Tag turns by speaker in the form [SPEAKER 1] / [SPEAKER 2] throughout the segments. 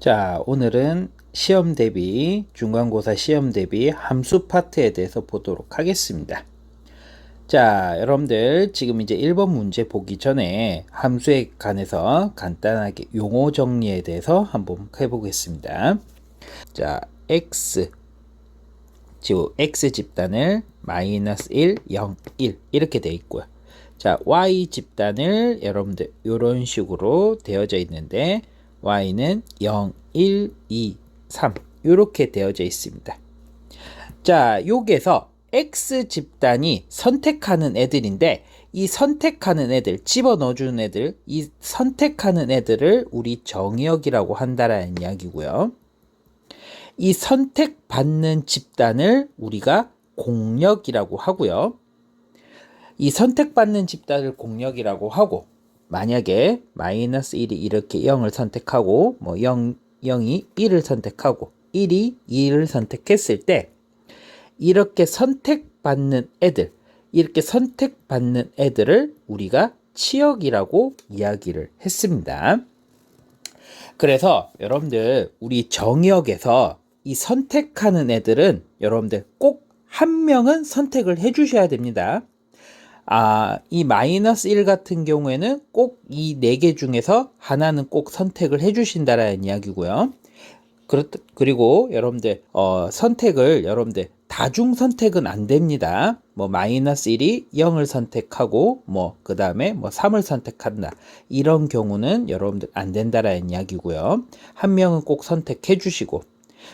[SPEAKER 1] 자, 오늘은 시험 대비, 중간고사 시험 대비 함수 파트에 대해서 보도록 하겠습니다. 자, 여러분들 지금 이제 1번 문제 보기 전에 함수에 관해서 간단하게 용어 정리에 대해서 한번 해보겠습니다. 자, x 집단을 마이너스 1, 0, 1 이렇게 되어 있고요. 자, y 집단을 여러분들 이런 식으로 되어져 있는데 y는 0, 1, 2, 3 이렇게 되어져 있습니다. 자, 여기에서 x 집단이 선택하는 애들인데 이 선택하는 애들, 집어넣어주는 애들, 이 선택하는 애들을 우리 정의역이라고 한다라는 이야기고요. 이 선택받는 집단을 우리가 공역이라고 하고요. 이 선택받는 집단을 공역이라고 하고, 만약에 마이너스 1이 이렇게 0을 선택하고 뭐 0이 1을 선택하고 1이 2를 선택했을 때 이렇게 선택받는 애들을 우리가 치역이라고 이야기를 했습니다. 그래서 여러분들 우리 정의역에서 이 선택하는 애들은 여러분들 꼭 한 명은 선택을 해 주셔야 됩니다. 이 마이너스 1 같은 경우에는 꼭 이 4개 중에서 하나는 꼭 선택을 해 주신다라는 이야기고요. 그리고 여러분들 선택을 여러분들 다중 선택은 안 됩니다. 뭐 마이너스 1이 0을 선택하고 뭐 그 다음에 뭐 3을 선택한다. 이런 경우는 여러분들 안 된다라는 이야기고요. 한 명은 꼭 선택해 주시고,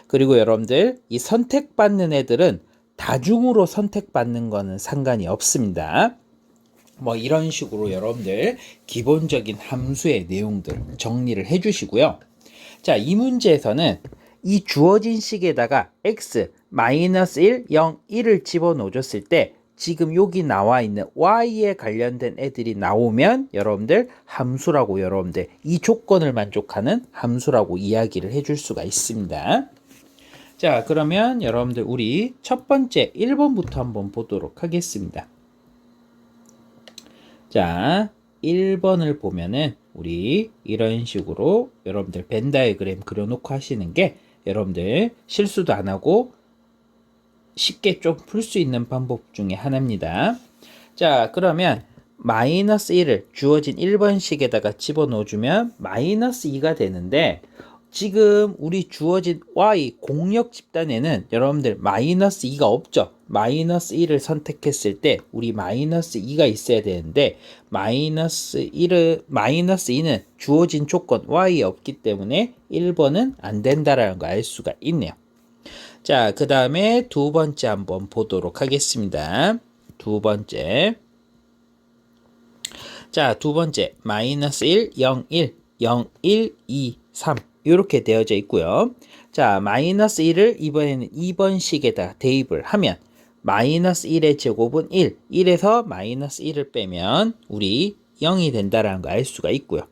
[SPEAKER 1] 그리고 여러분들 이 선택받는 애들은 다중으로 선택받는 거는 상관이 없습니다. 뭐 이런 식으로 여러분들 기본적인 함수의 내용들 정리를 해 주시고요. 자, 이 문제에서는 이 주어진 식에다가 x, 마이너스 1, 0, 1을 집어넣어 줬을 때 지금 여기 나와 있는 y에 관련된 애들이 나오면 여러분들 함수라고, 여러분들 이 조건을 만족하는 함수라고 이야기를 해줄 수가 있습니다. 자, 그러면 여러분들 우리 첫 번째 1번부터 한번 보도록 하겠습니다. 자, 1번을 보면은 우리 이런 식으로 여러분들 벤 다이어그램 그려놓고 하시는 게 여러분들 실수도 안 하고 쉽게 좀 풀 수 있는 방법 중에 하나입니다. 자, 그러면 마이너스 1을 주어진 1번식에다가 집어넣어주면 마이너스 2가 되는데, 지금 우리 주어진 y 공역 집단에는 여러분들 마이너스 2가 없죠. 마이너스 1을 선택했을 때 우리 마이너스 2가 있어야 되는데 마이너스 2는 주어진 조건 y에 없기 때문에 1번은 안 된다라는 거 알 수가 있네요. 자, 그 다음에 두 번째 한번 보도록 하겠습니다. 두 번째. 자, 두 번째 마이너스 1, 0, 1, 0, 1, 2, 3 이렇게 되어져 있고요. 자, 마이너스 1을 이번에는 2번식에다 대입을 하면 마이너스 1의 제곱은 1, 1에서 마이너스 1을 빼면 우리 0이 된다는 거 알 수가 있고요.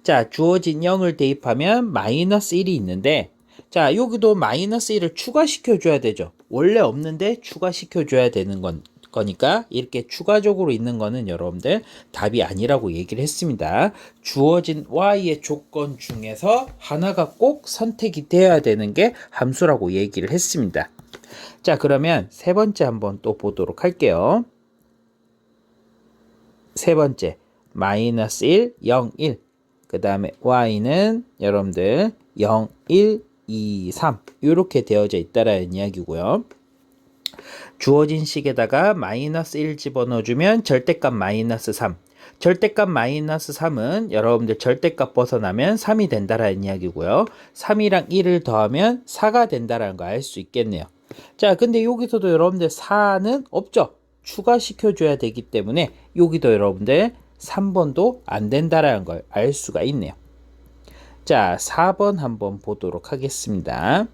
[SPEAKER 1] 자, 주어진 0을 대입하면 마이너스 1이 있는데, 자, 여기도 마이너스 1을 추가시켜 줘야 되죠. 원래 없는데 추가시켜 줘야 되는 거니까 이렇게 추가적으로 있는 거는 여러분들 답이 아니라고 얘기를 했습니다. 주어진 y의 조건 중에서 하나가 꼭 선택이 되어야 되는 게 함수라고 얘기를 했습니다. 자, 그러면 세 번째 한번 또 보도록 할게요. 세 번째 마이너스 1, 0, 1 그 다음에 y는 여러분들 0, 1, 2, 3 이렇게 되어져 있다라는 이야기고요. 주어진 식에다가 마이너스 1 집어넣어주면 절대값 마이너스 3. 절대값 마이너스 3은 여러분들 절대값 벗어나면 3이 된다라는 이야기고요. 3이랑 1을 더하면 4가 된다라는 거 알 수 있겠네요. 자, 근데 여기서도 여러분들 4는 없죠. 추가시켜줘야 되기 때문에 여기도 여러분들 3번도 안 된다라는 걸 알 수가 있네요. 자, 4번 한번 보도록 하겠습니다.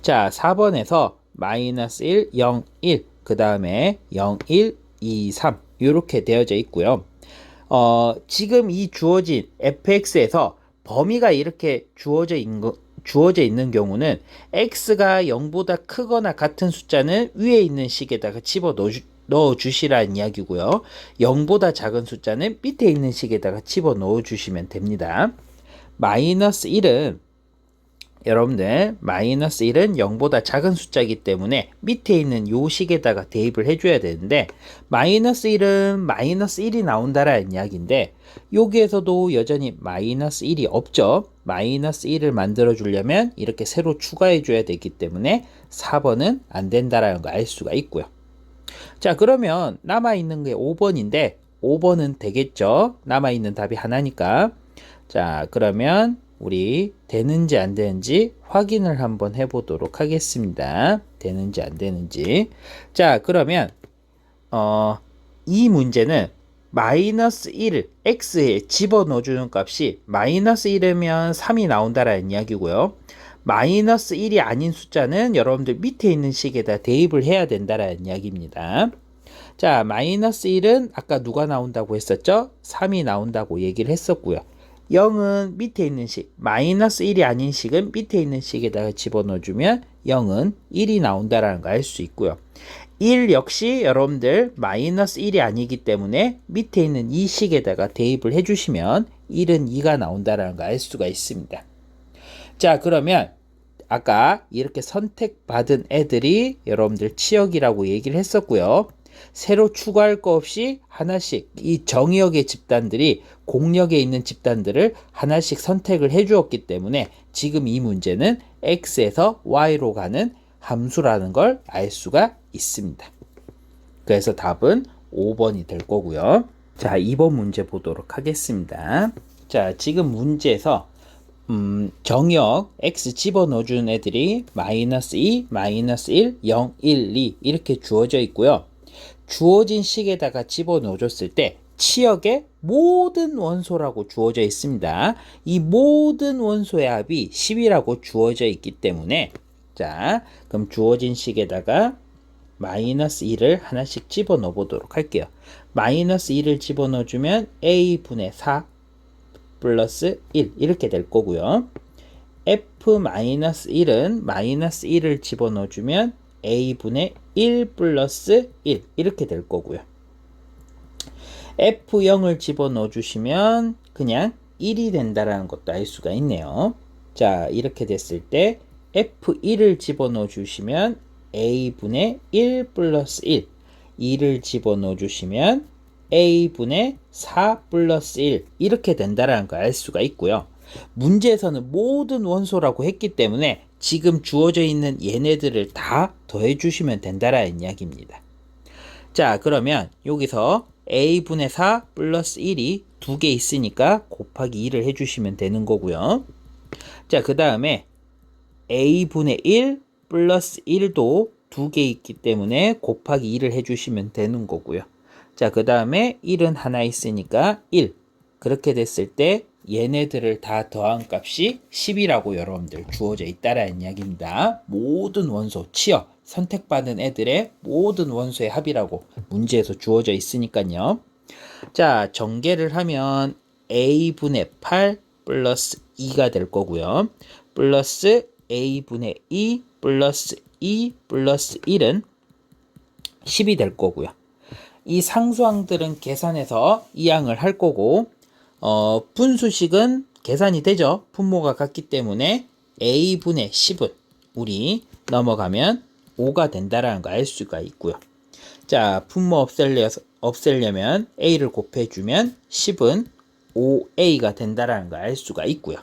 [SPEAKER 1] 자, 4번에서 마이너스 1, 0, 1, 그 다음에 0, 1, 2, 3 이렇게 되어져 있고요. 지금 이 주어진 fx에서 범위가 이렇게 주어져 있는 경우는 x가 0보다 크거나 같은 숫자는 위에 있는 식에다가 넣어 주시라는 이야기고요. 0보다 작은 숫자는 밑에 있는 식에다가 집어 넣어 주시면 됩니다. 마이너스 1은 여러분들 마이너스 1은 0보다 작은 숫자이기 때문에 밑에 있는 요 식에다가 대입을 해줘야 되는데 마이너스 1은 마이너스 1이 나온다라는 이야기인데 여기에서도 여전히 마이너스 1이 없죠. 마이너스 1을 만들어 주려면 이렇게 새로 추가해 줘야 되기 때문에 4번은 안 된다라는 거 알 수가 있고요. 자, 그러면 남아있는 게 5번인데 5번은 되겠죠. 남아있는 답이 하나니까. 자, 그러면 우리 되는지 안 되는지 확인을 한번 해보도록 하겠습니다. 되는지 안 되는지. 자, 그러면 이 문제는 마이너스 1을 x에 집어넣어주는 값이 마이너스 1이면 3이 나온다라는 이야기고요. 마이너스 1이 아닌 숫자는 여러분들 밑에 있는 식에다 대입을 해야 된다라는 이야기입니다. 자, 마이너스 1은 아까 누가 나온다고 했었죠? 3이 나온다고 얘기를 했었고요. 0은 밑에 있는 식, 마이너스 1이 아닌 식은 밑에 있는 식에다가 집어넣어주면 0은 1이 나온다라는 거 알 수 있고요. 1 역시 여러분들 마이너스 1이 아니기 때문에 밑에 있는 이 식에다가 대입을 해주시면 1은 2가 나온다라는 거 알 수가 있습니다. 자, 그러면 아까 이렇게 선택받은 애들이 여러분들 치역이라고 얘기를 했었고요. 새로 추가할 거 없이 하나씩 이 정의역의 집단들이 공역에 있는 집단들을 하나씩 선택을 해 주었기 때문에 지금 이 문제는 x에서 y로 가는 함수라는 걸 알 수가 있습니다. 그래서 답은 5번이 될 거고요. 자, 2번 문제 보도록 하겠습니다. 자, 지금 문제에서 정역 x 집어넣어주는 애들이 마이너스 2, 마이너스 1, 0, 1, 2 이렇게 주어져 있고요. 주어진 식에다가 집어넣어줬을 때 치역의 모든 원소라고 주어져 있습니다. 이 모든 원소의 합이 10이라고 주어져 있기 때문에 자, 그럼 주어진 식에다가 마이너스 1을 하나씩 집어넣어 보도록 할게요. 마이너스 1을 집어넣어주면 a분의 4 플러스 1 이렇게 될 거고요. f-1은 마이너스 1을 집어넣어주면 a분의 1 플러스 1 이렇게 될 거고요. f0을 집어넣어 주시면 그냥 1이 된다라는 것도 알 수가 있네요. 자, 이렇게 됐을 때 f1을 집어넣어 주시면 a분의 1 플러스 1 2를 집어넣어 주시면 a분의 4 플러스 1 이렇게 된다라는 걸 알 수가 있고요. 문제에서는 모든 원소라고 했기 때문에 지금 주어져 있는 얘네들을 다 더해 주시면 된다라는 이야기입니다. 자, 그러면 여기서 a분의 4 플러스 1이 두 개 있으니까 곱하기 2를 해주시면 되는 거고요. 자, 그 다음에 a분의 1 플러스 1도 두 개 있기 때문에 곱하기 2를 해주시면 되는 거고요. 자, 그 다음에 1은 하나 있으니까 1. 그렇게 됐을 때 얘네들을 다 더한 값이 10이라고 여러분들 주어져 있다라는 이야기입니다. 모든 원소, 치역, 선택받은 애들의 모든 원소의 합이라고 문제에서 주어져 있으니까요. 자, 전개를 하면 a분의 8 플러스 2가 될 거고요. 플러스 a분의 2 플러스 2 플러스 1은 10이 될 거고요. 이 상수항들은 계산해서 이항을 할 거고 분수식은 계산이 되죠. 분모가 같기 때문에 a분의 10은 우리 넘어가면 5가 된다라는 거 알 수가 있고요. 자, 분모 없애려면 a를 곱해주면 10은 5a가 된다라는 걸 알 수가 있고요.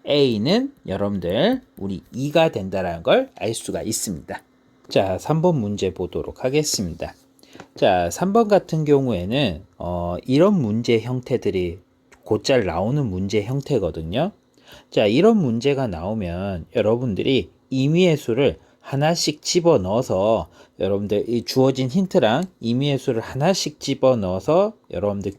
[SPEAKER 1] a는 여러분들 우리 2가 된다라는 걸 알 수가 있습니다. 자, 3번 문제 보도록 하겠습니다. 자, 3번 같은 경우에는 이런 문제 형태들이 곧잘 나오는 문제 형태거든요. 자, 이런 문제가 나오면 여러분들이 임의의 수를 하나씩 집어넣어서 여러분들 이 주어진 힌트랑 임의의 수를 하나씩 집어넣어서 여러분들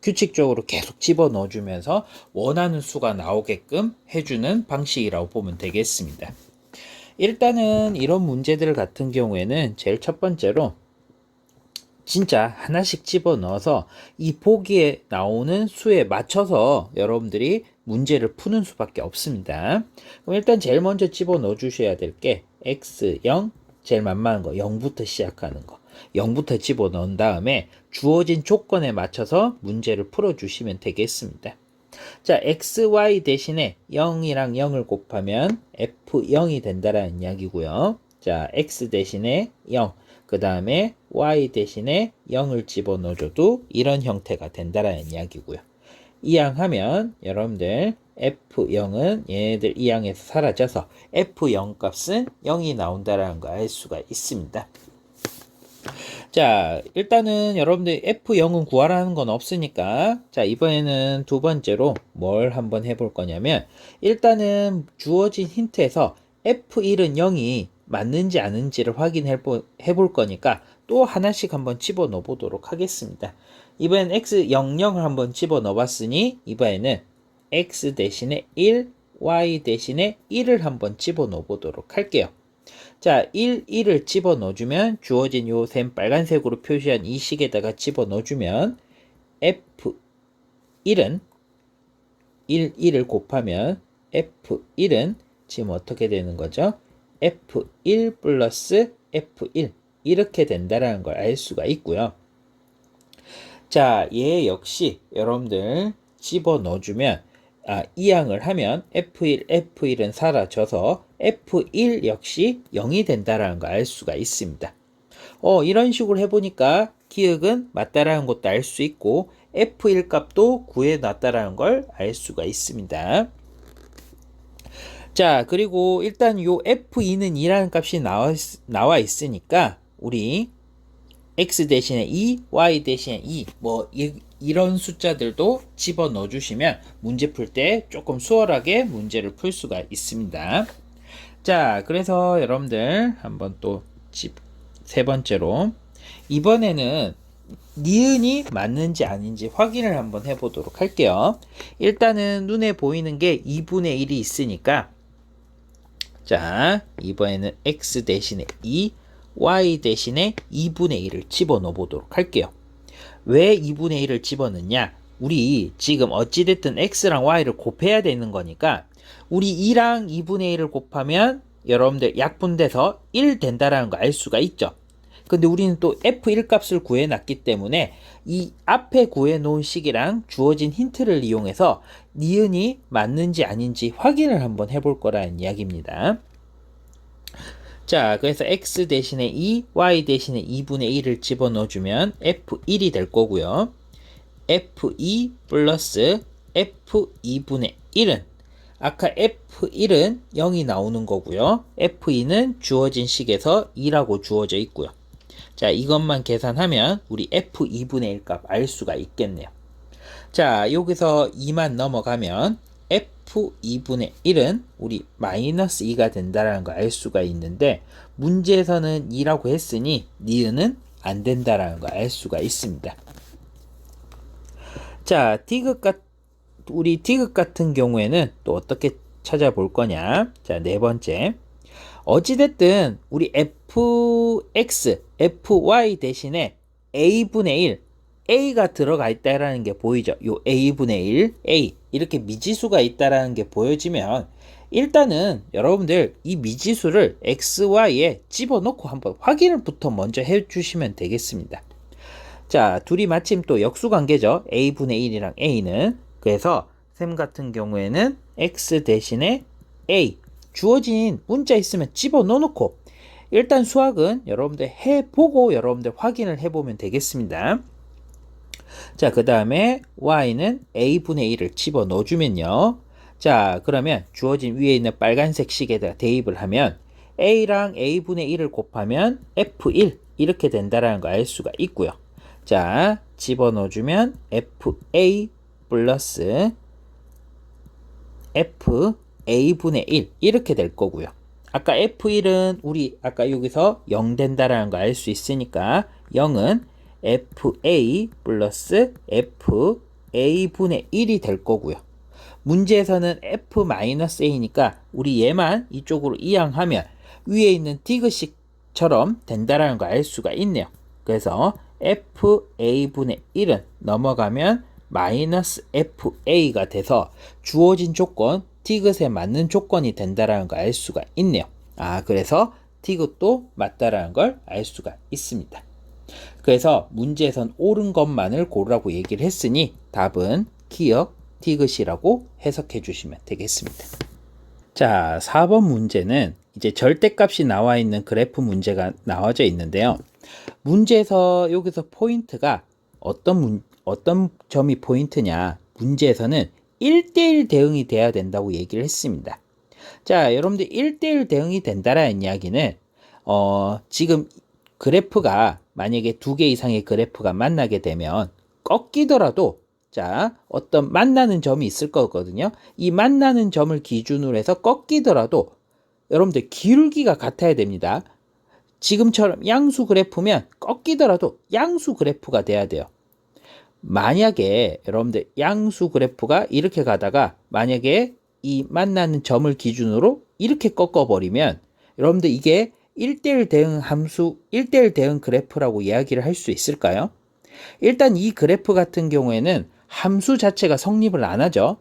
[SPEAKER 1] 규칙적으로 계속 집어넣어주면서 원하는 수가 나오게끔 해주는 방식이라고 보면 되겠습니다. 일단은 이런 문제들 같은 경우에는 제일 첫 번째로 진짜 하나씩 집어넣어서 이 보기에 나오는 수에 맞춰서 여러분들이 문제를 푸는 수밖에 없습니다. 그럼 일단 제일 먼저 집어넣어 주셔야 될 게 x0 제일 만만한 거 0부터 시작하는 거 0부터 집어넣은 다음에 주어진 조건에 맞춰서 문제를 풀어주시면 되겠습니다. 자, xy 대신에 0이랑 0을 곱하면 f0이 된다라는 이야기고요. 자, x 대신에 0, 그 다음에 y 대신에 0을 집어넣어줘도 이런 형태가 된다라는 이야기고요. 이항하면 여러분들 f0은 얘네들 이항에서 사라져서 f0 값은 0이 나온다라는 거 알 수가 있습니다. 자, 일단은 여러분들 F0은 구하라는 건 없으니까, 자, 이번에는 두 번째로 뭘 한번 해볼 거냐면, 일단은 주어진 힌트에서 F1은 0이 맞는지 아닌지를 확인해 볼 거니까 또 하나씩 한번 집어 넣어 보도록 하겠습니다. 이번엔 X00을 한번 집어 넣어 봤으니, 이번에는 X 대신에 1, Y 대신에 1을 한번 집어 넣어 보도록 할게요. 자, 1을 집어 넣어주면 주어진 요 셈 빨간색으로 표시한 이 식에다가 집어 넣어주면 F1은 1을 곱하면 F1은 지금 어떻게 되는 거죠? F1 플러스 F1 이렇게 된다라는 걸 알 수가 있고요. 자, 얘 역시 여러분들 집어 넣어주면 이항을 하면 F1은 사라져서 F1 역시 0이 된다라는 걸 알 수가 있습니다. 이런 식으로 해보니까 기억은 맞다라는 것도 알 수 있고 F1 값도 구해놨다라는 걸 알 수가 있습니다. 자, 그리고 일단 요 F2는 2라는 값이 나와 있으니까 우리 X 대신에 2, Y 대신에 2, 이런 숫자들도 집어 넣어 주시면 문제 풀 때 조금 수월하게 문제를 풀 수가 있습니다. 자, 그래서 여러분들 한번 또 세 번째로 이번에는 니은이 맞는지 아닌지 확인을 한번 해보도록 할게요. 일단은 눈에 보이는 게 2분의 1이 있으니까 자, 이번에는 X 대신에 2, Y 대신에 2분의 1을 집어넣어 보도록 할게요. 왜 2분의 1을 집어넣냐? 우리 지금 어찌됐든 X랑 Y를 곱해야 되는 거니까 우리 2랑 2분의 1을 곱하면 여러분들 약분돼서 1 된다라는 거 알 수가 있죠. 근데 우리는 또 F1 값을 구해놨기 때문에 이 앞에 구해놓은 식이랑 주어진 힌트를 이용해서 니은이 맞는지 아닌지 확인을 한번 해볼 거라는 이야기입니다. 자, 그래서 X 대신에 2, Y 대신에 2분의 1을 집어넣어주면 F1이 될 거고요. F2 플러스 F2분의 1은 아까 F1은 0이 나오는 거고요. F2는 주어진 식에서 2라고 주어져 있고요. 자, 이것만 계산하면 우리 F2분의 1 값 알 수가 있겠네요. 자, 여기서 2만 넘어가면 F2분의 1은 우리 마이너스 2가 된다는 걸 알 수가 있는데 문제에서는 2라고 했으니 니은은 안 된다는 걸 알 수가 있습니다. 자, 우리 디귿 같은 경우에는 또 어떻게 찾아볼 거냐? 자, 네 번째. 어찌됐든 우리 fx, fy 대신에 a분의 1, a가 들어가 있다라는 게 보이죠? 요 a분의 1, a 이렇게 미지수가 있다라는 게 보여지면 일단은 여러분들 이 미지수를 x, y에 집어넣고 한번 확인을부터 먼저 해주시면 되겠습니다. 자, 둘이 마침 또 역수관계죠. a분의 1이랑 a는. 그래서 셈 같은 경우에는 x 대신에 a 주어진 문자 있으면 집어넣어 놓고 일단 수학은 여러분들 해보고 여러분들 확인을 해보면 되겠습니다. 자, 그 다음에 y는 a분의 1을 집어넣어 주면요. 자, 그러면 주어진 위에 있는 빨간색 식에다 대입을 하면 a랑 a분의 1을 곱하면 f1 이렇게 된다라는 걸 알 수가 있고요. 자, 집어넣어 주면 fa 플러스 fa분의 1 이렇게 될 거고요. 아까 f1은 우리 아까 여기서 0 된다라는 거 알 수 있으니까 0은 fa 플러스 fa분의 1이 될 거고요. 문제에서는 f-a니까 우리 얘만 이쪽으로 이항하면 위에 있는 디귿식처럼 된다라는 거 알 수가 있네요. 그래서 fa분의 1은 넘어가면 마이너스 fa가 돼서 주어진 조건 디귿에 맞는 조건이 된다라는 걸 알 수가 있네요. 그래서 디귿도 맞다라는 걸 알 수가 있습니다. 그래서 문제에선 옳은 것만을 고르라고 얘기를 했으니 답은 기억 디귿이라고 해석해 주시면 되겠습니다. 자, 4번 문제는 이제 절대값이 나와 있는 그래프 문제가 나와져 있는데요. 문제에서 여기서 포인트가 어떤 점이 포인트냐? 문제에서는 1대1 대응이 돼야 된다고 얘기를 했습니다. 자, 여러분들 1대1 대응이 된다라는 이야기는 지금 그래프가 만약에 2개 이상의 그래프가 만나게 되면 꺾이더라도 자, 어떤 만나는 점이 있을 거거든요. 이 만나는 점을 기준으로 해서 꺾이더라도 여러분들 기울기가 같아야 됩니다. 지금처럼 양수 그래프면 꺾이더라도 양수 그래프가 돼야 돼요. 만약에 여러분들 양수 그래프가 이렇게 가다가 만약에 이 만나는 점을 기준으로 이렇게 꺾어버리면 여러분들 이게 1대1 대응 함수, 1대1 대응 그래프라고 이야기를 할 수 있을까요? 일단 이 그래프 같은 경우에는 함수 자체가 성립을 안 하죠.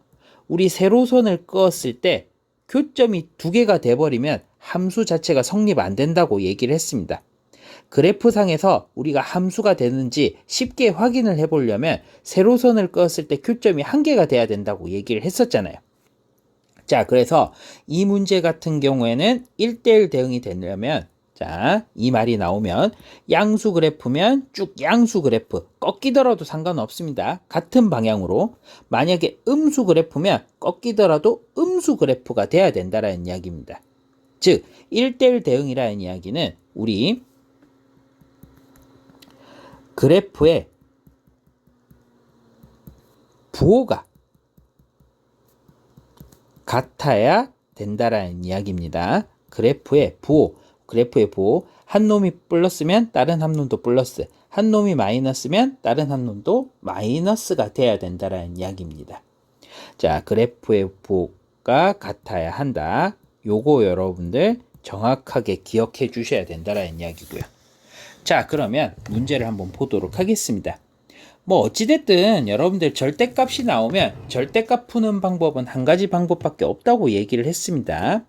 [SPEAKER 1] 우리 세로선을 그었을 때 교점이 2개가 돼버리면 함수 자체가 성립 안 된다고 얘기를 했습니다. 그래프상에서 우리가 함수가 되는지 쉽게 확인을 해보려면 세로선을 그었을 때 교점이 1개가 돼야 된다고 얘기를 했었잖아요. 자, 그래서 이 문제 같은 경우에는 1대1 대응이 되려면 자, 이 말이 나오면 양수 그래프면 쭉 양수 그래프 꺾이더라도 상관없습니다. 같은 방향으로. 만약에 음수 그래프면 꺾이더라도 음수 그래프가 돼야 된다라는 이야기입니다. 즉 1대1 대응이라는 이야기는 우리 그래프의 부호가 같아야 된다라는 이야기입니다. 그래프의 부호 한 놈이 플러스면 다른 한 놈도 플러스, 한 놈이 마이너스면 다른 한 놈도 마이너스가 돼야 된다라는 이야기입니다. 자, 그래프의 부호가 같아야 한다. 요거 여러분들 정확하게 기억해 주셔야 된다라는 이야기고요. 자, 그러면 문제를 한번 보도록 하겠습니다. 뭐 어찌됐든 여러분들 절대값이 나오면 절대값 푸는 방법은 한 가지 방법밖에 없다고 얘기를 했습니다.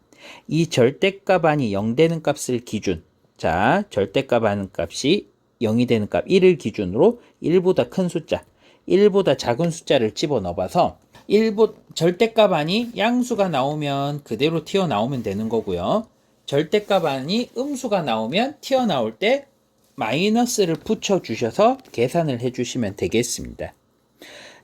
[SPEAKER 1] 이 절대값 안이 0 되는 값을 기준, 자, 절대값 하는 값이 0이 되는 값 1을 기준으로 1보다 큰 숫자, 1보다 작은 숫자를 집어넣어봐서 절대값 안이 양수가 나오면 그대로 튀어나오면 되는 거고요. 절대값 안이 음수가 나오면 튀어나올 때 마이너스를 붙여주셔서 계산을 해주시면 되겠습니다.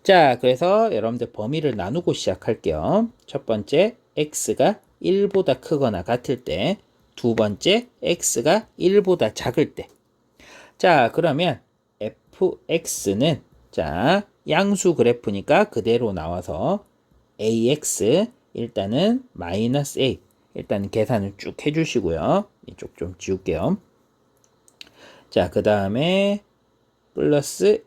[SPEAKER 1] 자, 그래서 여러분들 범위를 나누고 시작할게요. 첫 번째, x가 1보다 크거나 같을 때, 두 번째, x가 1보다 작을 때. 자, 그러면 fx는 자, 양수 그래프니까 그대로 나와서 ax 일단은 마이너스 a 일단 계산을 쭉 해주시고요. 이쪽 좀 지울게요. 자, 그 다음에 플러스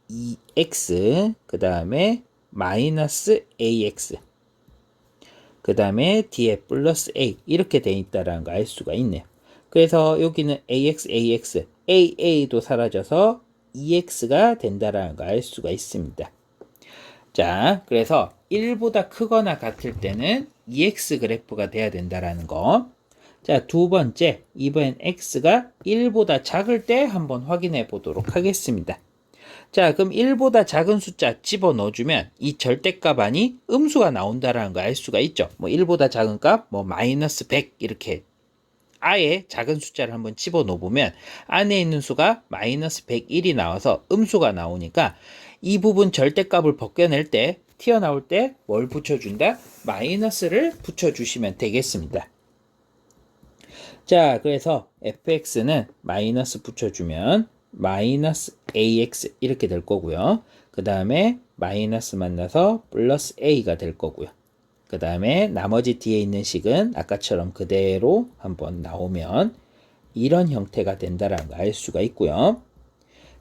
[SPEAKER 1] 2x 그 다음에 마이너스 ax 그 다음에 뒤에 플러스 a 이렇게 돼 있다라는 거 알 수가 있네요. 그래서 여기는 ax a도 사라져서 2x가 된다라는 거 알 수가 있습니다. 자, 그래서 1보다 크거나 같을 때는 2x 그래프가 돼야 된다라는 거. 자, 두 번째, 이번엔 x가 1보다 작을 때 한번 확인해 보도록 하겠습니다. 자, 그럼 1보다 작은 숫자 집어 넣어주면 이 절대값 안이 음수가 나온다라는 거 알 수가 있죠. 뭐 1보다 작은 값, 뭐 마이너스 100 이렇게 아예 작은 숫자를 한번 집어 넣어보면 안에 있는 수가 마이너스 101이 나와서 음수가 나오니까 이 부분 절대값을 벗겨낼 때 튀어나올 때 뭘 붙여준다? 마이너스를 붙여주시면 되겠습니다. 자, 그래서 fx는 마이너스 붙여주면 마이너스 ax 이렇게 될 거고요. 그 다음에 마이너스 만나서 플러스 a가 될 거고요. 그 다음에 나머지 뒤에 있는 식은 아까처럼 그대로 한번 나오면 이런 형태가 된다는 걸 알 수가 있고요.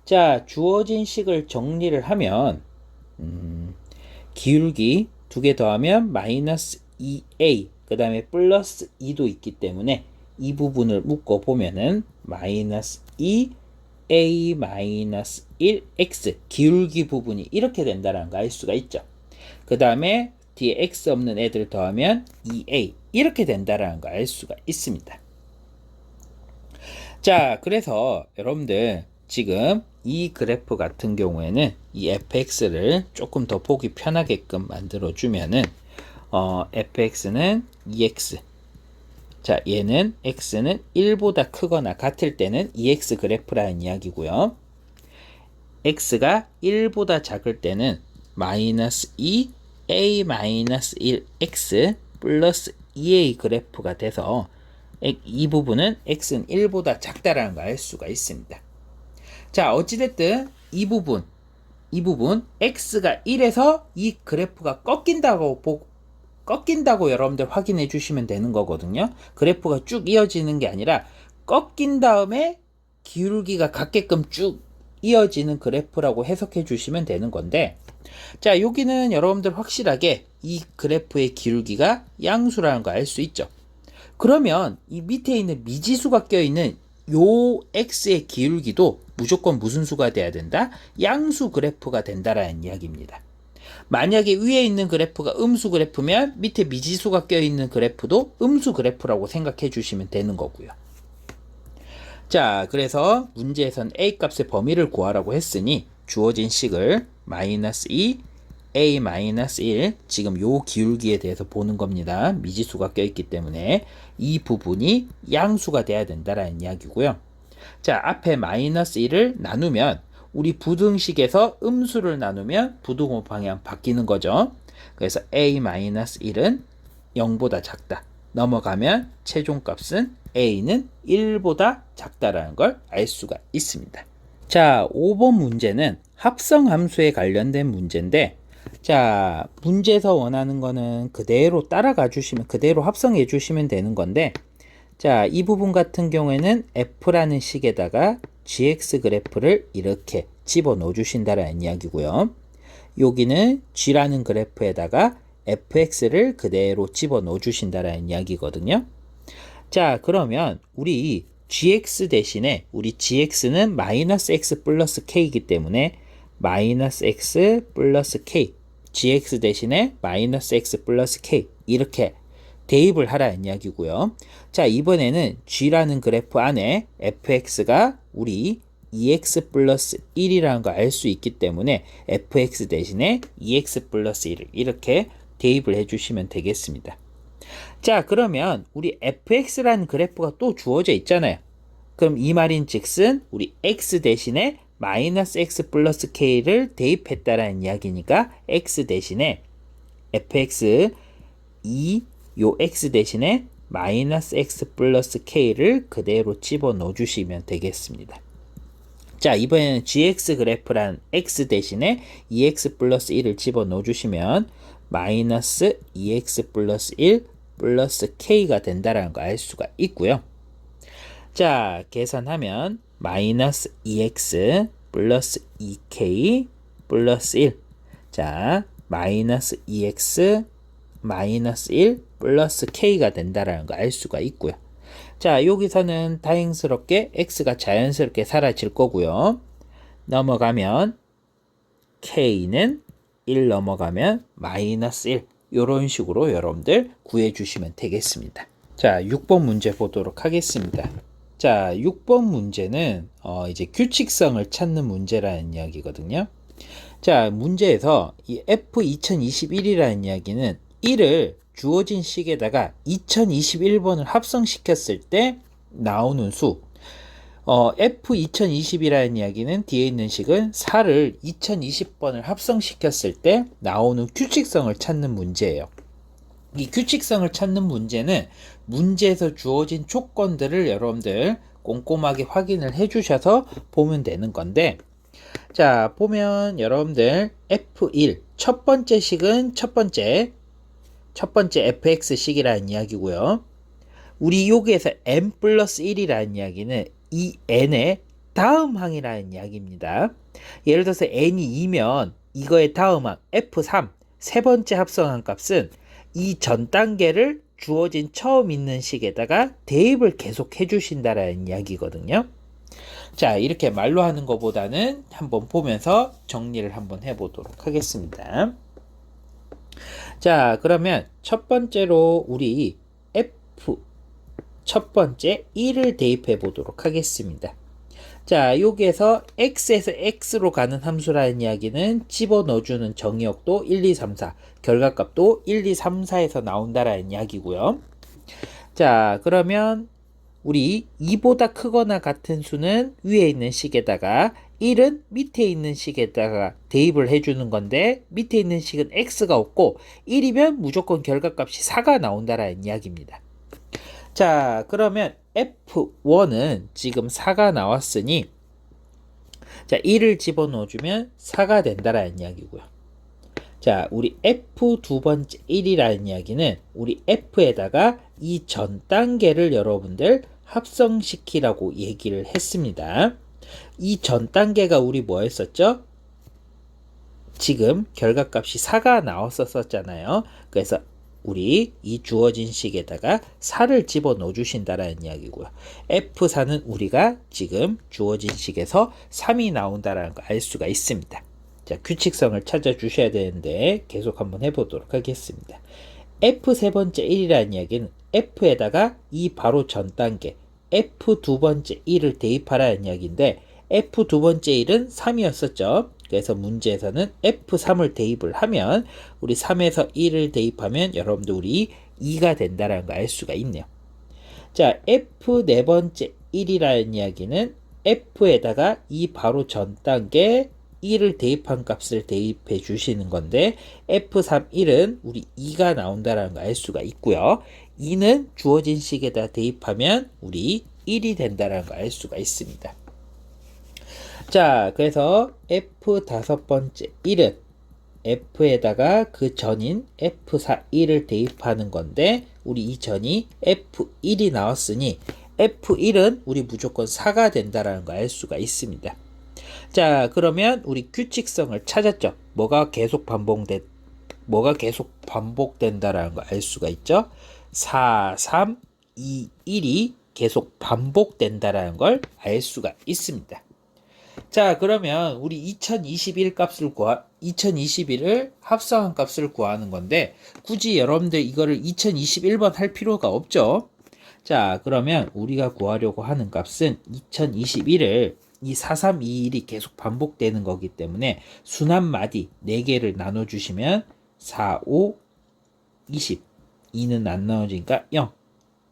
[SPEAKER 1] 자, 주어진 식을 정리를 하면 기울기 2개 더하면 마이너스 2a 그 다음에 플러스 2도 있기 때문에 이 부분을 묶어 보면은 마이너스 2a 마이너스 1x 기울기 부분이 이렇게 된다는 걸 알 수가 있죠. 그 다음에 뒤에 x 없는 애들 더하면 2a 이렇게 된다는 걸 알 수가 있습니다. 자, 그래서 여러분들 지금 이 그래프 같은 경우에는 이 fx를 조금 더 보기 편하게끔 만들어 주면은 fx는 2x, 자 얘는 x는 1보다 크거나 같을 때는 2x 그래프라는 이야기고요. x가 1보다 작을 때는 마이너스 2 a 마이너스 1x 플러스 2a 그래프가 돼서 이 부분은 x는 1보다 작다라는 걸 알 수가 있습니다. 자, 어찌됐든 이 부분 x가 1에서 이 그래프가 꺾인다고 여러분들 확인해 주시면 되는 거거든요. 그래프가 쭉 이어지는 게 아니라 꺾인 다음에 기울기가 같게끔 쭉 이어지는 그래프라고 해석해 주시면 되는 건데, 자, 여기는 여러분들 확실하게 이 그래프의 기울기가 양수라는 거 알 수 있죠. 그러면 이 밑에 있는 미지수가 껴있는 요 x의 기울기도 무조건 무슨 수가 돼야 된다? 양수 그래프가 된다라는 이야기입니다. 만약에 위에 있는 그래프가 음수 그래프면 밑에 미지수가 껴있는 그래프도 음수 그래프라고 생각해 주시면 되는 거고요. 자, 그래서 문제에선 a 값의 범위를 구하라고 했으니 주어진 식을 마이너스 2 a 마이너스 1, 지금 요 기울기에 대해서 보는 겁니다. 미지수가 껴있기 때문에 이 부분이 양수가 돼야 된다라는 이야기고요. 자, 앞에 마이너스 1을 나누면 우리 부등식에서 음수를 나누면 부등호 방향 바뀌는 거죠. 그래서 a 마이너스 1은 0보다 작다. 넘어가면 최종값은 a는 1보다 작다라는 걸 알 수가 있습니다. 자, 5번 문제는 합성함수에 관련된 문제인데, 자, 문제에서 원하는 거는 그대로 따라가 주시면, 그대로 합성해 주시면 되는 건데, 자, 이 부분 같은 경우에는 f라는 식에다가 gx 그래프를 이렇게 집어 넣어 주신다라는 이야기고요. 여기는 g라는 그래프에다가 fx를 그대로 집어 넣어 주신다라는 이야기거든요. 자, 그러면 우리 gx 대신에 우리 gx는 마이너스 x 플러스 k이기 때문에 마이너스 x 플러스 k, gx 대신에 마이너스 x 플러스 k 이렇게 대입을 하라는 이야기고요. 자, 이번에는 g라는 그래프 안에 fx가 우리 2x 플러스 1이라는 걸 알 수 있기 때문에 fx 대신에 2x 플러스 1을 이렇게 대입을 해주시면 되겠습니다. 자, 그러면 우리 fx라는 그래프가 또 주어져 있잖아요. 그럼 이 말인 즉슨 우리 x 대신에 마이너스 x 플러스 k를 대입했다라는 이야기니까 x 대신에 fx 요 x 대신에 마이너스 x 플러스 k를 그대로 집어 넣어 주시면 되겠습니다. 자, 이번에는 gx 그래프란 x 대신에 2x 플러스 1을 집어 넣어 주시면 마이너스 2x 플러스 1 플러스 k가 된다라는 거 알 수가 있고요. 자, 계산하면 마이너스 2x 플러스 2k 플러스 1. 자, 마이너스 2x 마이너스 1 플러스 k가 된다라는 거 알 수가 있고요. 자, 여기서는 다행스럽게 x가 자연스럽게 사라질 거고요. 넘어가면 k는 1 넘어가면 마이너스 1. 이런 식으로 여러분들 구해 주시면 되겠습니다. 자, 6번 문제 보도록 하겠습니다. 자, 6번 문제는 이제 규칙성을 찾는 문제라는 이야기거든요. 자, 문제에서 이 F2021이라는 이야기는 1을 주어진 식에다가 2021번을 합성시켰을 때 나오는 수, F2020이라는 이야기는 뒤에 있는 식은 4를 2020번을 합성시켰을 때 나오는 규칙성을 찾는 문제예요. 이 규칙성을 찾는 문제는 문제에서 주어진 조건들을 여러분들 꼼꼼하게 확인을 해 주셔서 보면 되는 건데, 자, 보면 여러분들 F1 첫 번째 식은 첫 번째 fx 식이라는 이야기고요. 우리 여기에서 n 플러스 1이라는 이야기는 이 n의 다음 항이라는 이야기입니다. 예를 들어서 n이 2면 이거의 다음 항 f3 세 번째 합성한 값은 이 전 단계를 주어진 처음 있는 식에다가 대입을 계속 해주신다라는 이야기거든요. 자, 이렇게 말로 하는 것보다는 한번 보면서 정리를 한번 해보도록 하겠습니다. 자, 그러면 첫 번째로 우리 F 첫 번째 1을 대입해 보도록 하겠습니다. 자, 여기에서 x에서 x로 가는 함수라는 이야기는 집어넣어주는 정의역도 1, 2, 3, 4, 결과값도 1, 2, 3, 4에서 나온다라는 이야기고요. 자, 그러면 우리 2보다 크거나 같은 수는 위에 있는 식에다가 1은 밑에 있는 식에다가 대입을 해주는 건데 밑에 있는 식은 x가 없고 1이면 무조건 결과값이 4가 나온다라는 이야기입니다. 자, 그러면 F1은 지금 4가 나왔으니 자, 1을 집어넣어주면 4가 된다라는 이야기고요. 자, 우리 F 두 번째 1이라는 이야기는 우리 F에다가 이 전 단계를 여러분들 합성시키라고 얘기를 했습니다. 이 전 단계가 우리 뭐 했었죠? 지금 결과값이 4가 나왔었잖아요. 그래서 우리 이 주어진 식에다가 4를 집어넣어 주신다라는 이야기고요. F4는 우리가 지금 주어진 식에서 3이 나온다라는 거 알 수가 있습니다. 자, 규칙성을 찾아 주셔야 되는데 계속 한번 해보도록 하겠습니다. F 세 번째 1이라는 이야기는 F에다가 이 바로 전 단계 F 두 번째 1을 대입하라는 이야기인데 F 두 번째 1은 3이었었죠. 그래서 문제에서는 F3을 대입을 하면 우리 3에서 1을 대입하면 여러분들 우리 2가 된다는 거 알 수가 있네요. 자, F 네 번째 1이라는 이야기는 F에다가 이 바로 전 단계 1을 대입한 값을 대입해 주시는 건데 F3 1은 우리 2가 나온다는 거 알 수가 있고요. 2는 주어진 식에다 대입하면 우리 1이 된다는 거 알 수가 있습니다. 자, 그래서 F 다섯 번째 1은 F에다가 그 전인 F4 1을 대입하는 건데 우리 이 전이 F1이 나왔으니 F1은 우리 무조건 4가 된다는 거 알 수가 있습니다. 자, 그러면 우리 규칙성을 찾았죠. 뭐가 계속 반복된다라는 거 알 수가 있죠. 4, 3, 2, 1이 계속 반복된다라는 걸 알 수가 있습니다. 자, 그러면 우리 2021을 합성한 값을 구하는 건데 굳이 여러분들 이거를 2021번 할 필요가 없죠. 자, 그러면 우리가 구하려고 하는 값은 2021을 이 4321이 계속 반복되는 거기 때문에 순환마디 4개를 나눠주시면 4, 5, 20 2는 안 나눠지니까 0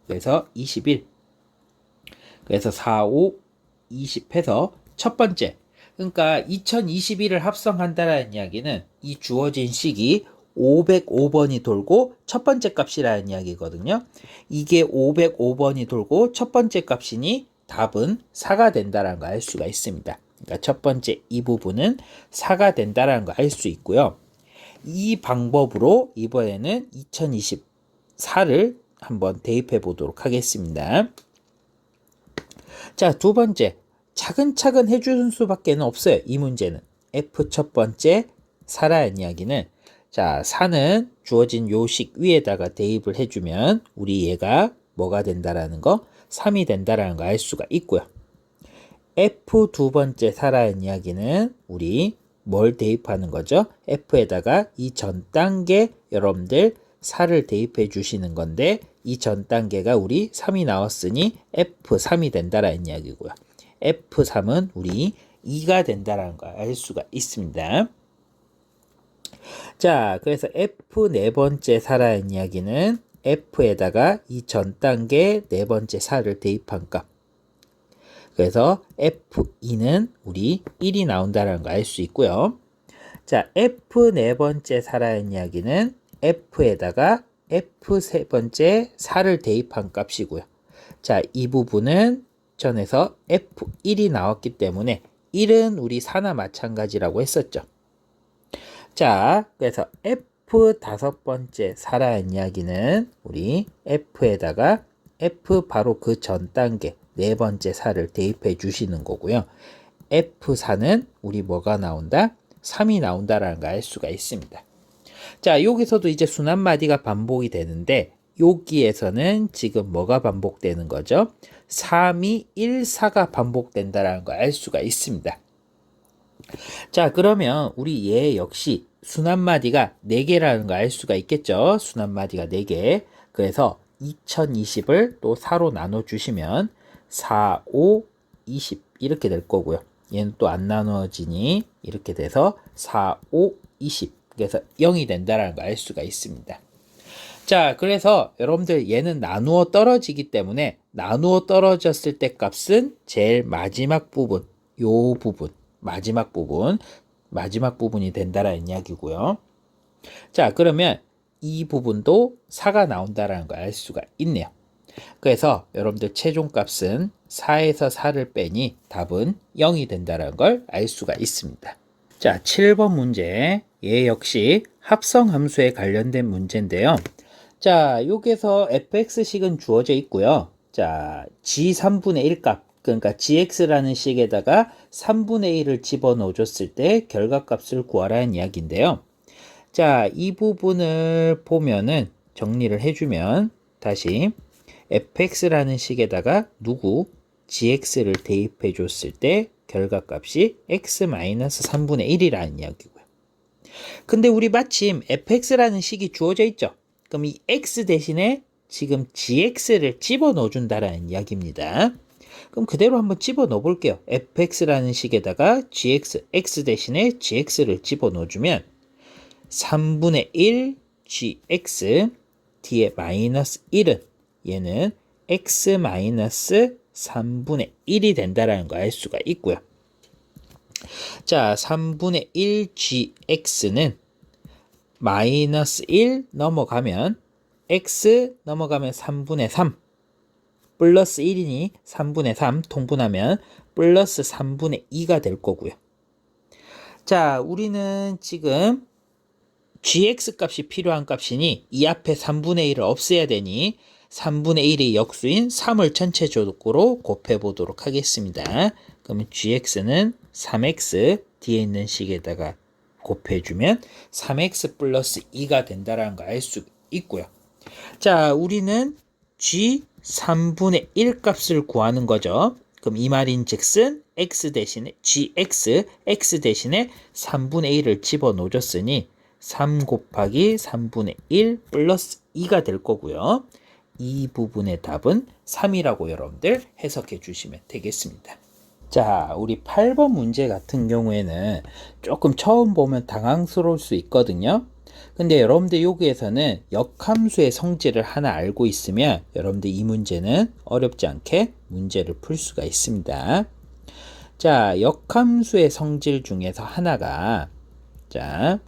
[SPEAKER 1] 그래서 21 그래서 4, 5, 20 해서 첫 번째 그러니까 2021을 합성한다라는 이야기는 이 주어진 식이 505번이 돌고 첫 번째 값이라는 이야기거든요. 이게 505번이 돌고 첫 번째 값이니 답은 4가 된다는 거 알 수가 있습니다. 그러니까 첫 번째 이 부분은 4가 된다는 거 알 수 있고요. 이 방법으로 이번에는 2024를 한번 대입해 보도록 하겠습니다. 자, 두 번째 차근차근 해주는 수밖에 없어요. 이 문제는 F 첫 번째 4라는 이야기는 자, 4는 주어진 요식 위에다가 대입을 해주면 우리 얘가 뭐가 된다라는 거 3이 된다라는 거 알 수가 있고요. F 두 번째 4라는 이야기는 우리 뭘 대입하는 거죠? F에다가 이 전 단계 여러분들 4를 대입해 주시는 건데 이 전 단계가 우리 3이 나왔으니 F3이 된다라는 이야기고요. F3은 우리 2가 된다라는 걸 알 수가 있습니다. 자, 그래서 F 네 번째 4라는 이야기는 F에다가 이 전 단계 네 번째 4를 대입한 값. 그래서 F2는 우리 1이 나온다는 걸 알 수 있고요. 자, F 네 번째 4라는 이야기는 F에다가 F 세 번째 4를 대입한 값이고요. 자, 이 부분은 전에서 F1이 나왔기 때문에 1은 우리 4나 마찬가지라고 했었죠. 자, 그래서 F 다섯 번째 4라는 이야기는 우리 F에다가 F 바로 그 전 단계 네 번째 4를 대입해 주시는 거고요. F4는 우리 뭐가 나온다? 3이 나온다라는 걸 알 수가 있습니다. 자, 여기서도 이제 순환마디가 반복이 되는데 여기에서는 지금 뭐가 반복되는 거죠? 3, 2, 1, 4가 반복된다라는 걸 알 수가 있습니다. 자, 그러면 우리 얘 역시 순환마디가 4개라는 걸 알 수가 있겠죠? 순환마디가 4개. 그래서 2020을 또 4로 나눠주시면 4, 5, 20 이렇게 될 거고요. 얘는 또 안 나누어지니 이렇게 돼서 4, 5, 20 그래서 0이 된다는 걸 알 수가 있습니다. 자, 그래서 여러분들 얘는 나누어 떨어지기 때문에 나누어 떨어졌을 때 값은 제일 마지막 부분, 요 부분, 마지막 부분이 된다라는 이야기고요. 자, 그러면 이 부분도 4가 나온다라는 걸 알 수가 있네요. 그래서 여러분들 최종값은 4에서 4를 빼니 답은 0이 된다는 걸 알 수가 있습니다. 자, 7번 문제. 얘 역시 합성함수에 관련된 문제인데요. 자, 여기서 fx식은 주어져 있고요. 자, g 3분의 1 값, 그러니까 gx라는 식에다가 3분의 1을 집어넣어 줬을 때 결과값을 구하라는 이야기인데요. 자, 이 부분을 보면은 정리를 해주면 다시 fx라는 식에다가 gx를 대입해 줬을 때 결과값이 x-3분의 1이라는 이야기고요. 근데 우리 마침 fx라는 식이 주어져 있죠. 그럼 이 x 대신에 지금 gx를 집어넣어 준다라는 이야기입니다. 그럼 그대로 한번 집어넣어 볼게요. fx라는 식에다가 x 대신에 gx를 집어넣어 주면 3분의 1 gx 뒤에 마이너스 1은 얘는 x-3분의 1이 된다라는 거 알 수가 있고요. 자, 3분의 1 gx는 마이너스 1 넘어가면 x 넘어가면 3분의 3 플러스 1이니 3분의 3 통분하면 플러스 3분의 2가 될 거고요. 자, 우리는 지금 gx 값이 필요한 값이니 이 앞에 3분의 1을 없애야 되니 3분의 1의 역수인 3을 전체적으로 곱해 보도록 하겠습니다. 그러면 gx는 3x 뒤에 있는 식에다가 곱해주면 3x 플러스 2가 된다는 걸 알 수 있고요. 자, 우리는 g 3분의 1 값을 구하는 거죠. 그럼 이 말인 즉슨 x 대신에 x 대신에 3분의 1을 집어넣어 줬으니 3 곱하기 3분의 1 플러스 2가 될 거고요. 이 부분의 답은 3이라고 여러분들 해석해 주시면 되겠습니다. 자, 우리 8번 문제 같은 경우에는 조금 처음 보면 당황스러울 수 있거든요. 근데 여러분들 여기에서는 역함수의 성질을 하나 알고 있으면 여러분들 이 문제는 어렵지 않게 문제를 풀 수가 있습니다. 자, 역함수의 성질 중에서 하나가 자,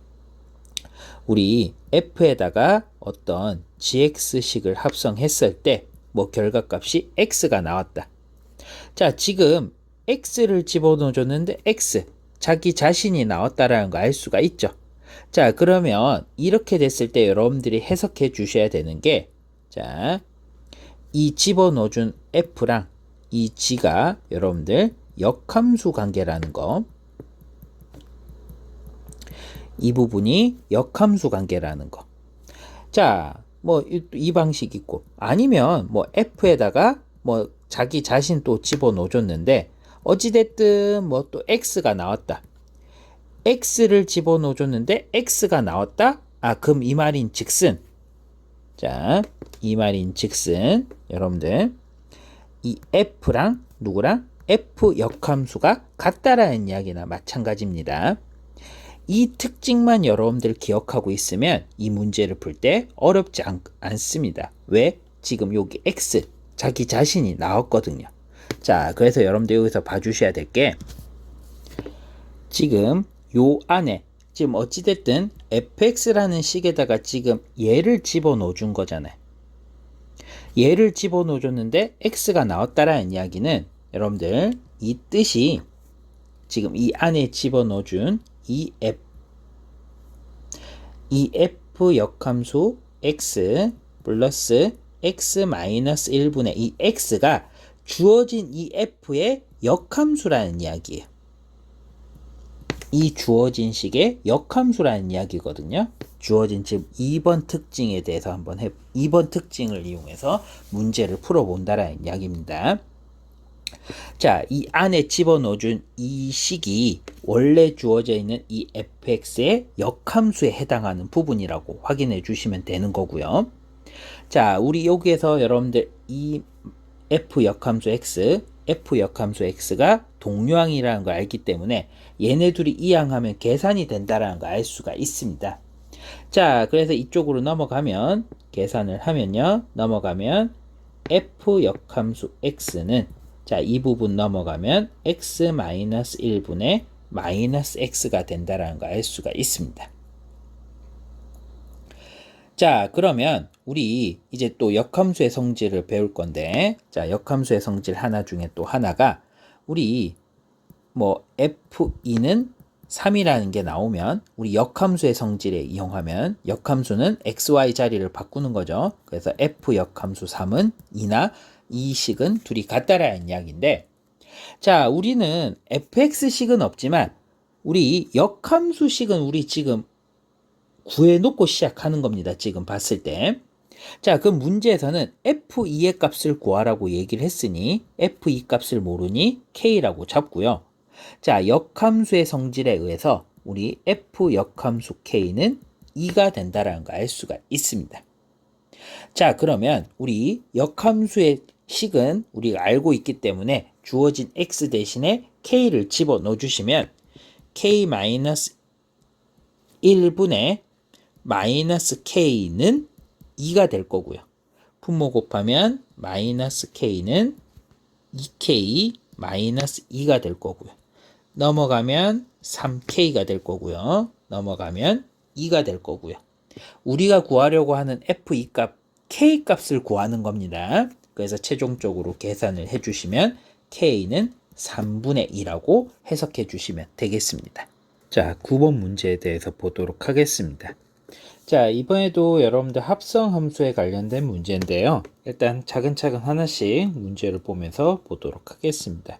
[SPEAKER 1] 우리 f에다가 어떤 gx식을 합성했을 때 뭐 결과값이 x가 나왔다. 자, 지금 x를 집어넣어 줬는데 x 자기 자신이 나왔다라는 거 알 수가 있죠. 자, 그러면 이렇게 됐을 때 여러분들이 해석해 주셔야 되는 게 자, 이 집어넣어 준 f랑 이 g가 여러분들 역함수 관계라는 거, 이 부분이 역함수 관계라는 거. 자, 뭐 이 방식 있고 아니면 뭐 f에다가 뭐 자기 자신 또 집어넣어 줬는데 어찌됐든 뭐 또 x가 나왔다. x를 집어넣어 줬는데 x가 나왔다. 아, 그럼 이 말인 즉슨 자, 이 말인 즉슨 여러분들 이 f랑 누구랑 f 역함수가 같다라는 이야기나 마찬가지입니다. 이 특징만 여러분들 기억하고 있으면 이 문제를 풀 때 어렵지 않습니다. 왜? 지금 여기 x 자기 자신이 나왔거든요. 자, 그래서 여러분들 여기서 봐주셔야 될 게 지금 요 안에 지금 어찌됐든 fx라는 식에다가 지금 얘를 집어넣어 준 거잖아요. 얘를 집어넣어 줬는데 x가 나왔다라는 이야기는 여러분들 이 뜻이 지금 이 안에 집어넣어 준 이 f 역함수 x 플러스 x 마이너스 1분의 이 x가 주어진 이 f의 역함수라는 이야기예요. 이 주어진 식의 역함수라는 이야기거든요. 주어진 지금 2번 특징에 대해서 한번 2번 특징을 이용해서 문제를 풀어본다라는 이야기입니다. 자, 이 안에 집어넣어준 이 식이 원래 주어져 있는 이 fx의 역함수에 해당하는 부분이라고 확인해 주시면 되는 거고요. 자, 우리 여기에서 여러분들 이 f 역함수 x, f 역함수 x가 동류항이라는 걸 알기 때문에 얘네 둘이 이항하면 계산이 된다라는 걸 알 수가 있습니다. 자, 그래서 이쪽으로 넘어가면 계산을 하면요. 넘어가면 f 역함수 x는 자, 이 부분 넘어가면 x-1분의 마이너스 x가 된다라는 걸 알 수가 있습니다. 자, 그러면 우리 이제 또 역함수의 성질을 배울 건데, 자, 역함수의 성질 하나 중에 또 하나가 우리 뭐 f2는 3이라는 게 나오면 우리 역함수의 성질에 이용하면 역함수는 xy 자리를 바꾸는 거죠. 그래서 f 역함수 3은 2나 이 식은 둘이 같다라는 이야기인데, 자, 우리는 fx식은 없지만 우리 역함수식은 우리 지금 구해놓고 시작하는 겁니다. 지금 봤을 때. 자, 그 문제에서는 f2의 값을 구하라고 얘기를 했으니 f2 값을 모르니 k라고 잡고요. 자, 역함수의 성질에 의해서 우리 f 역함수 k는 2가 된다라는 걸 알 수가 있습니다. 자, 그러면 우리 역함수의 식은 우리가 알고 있기 때문에 주어진 x 대신에 k를 집어넣어 주시면 k-1분의 마이너스 k는 2가 될 거고요. 분모 곱하면 마이너스 k는 2k 마이너스 2가 될 거고요. 넘어가면 3k가 될 거고요. 넘어가면 2가 될 거고요. 우리가 구하려고 하는 f2 값, k 값을 구하는 겁니다. 그래서 최종적으로 계산을 해주시면 k는 3분의 2라고 해석해 주시면 되겠습니다. 자, 9번 문제에 대해서 보도록 하겠습니다. 자, 이번에도 여러분들 합성 함수에 관련된 문제인데요. 일단 차근차근 하나씩 문제를 보면서 보도록 하겠습니다.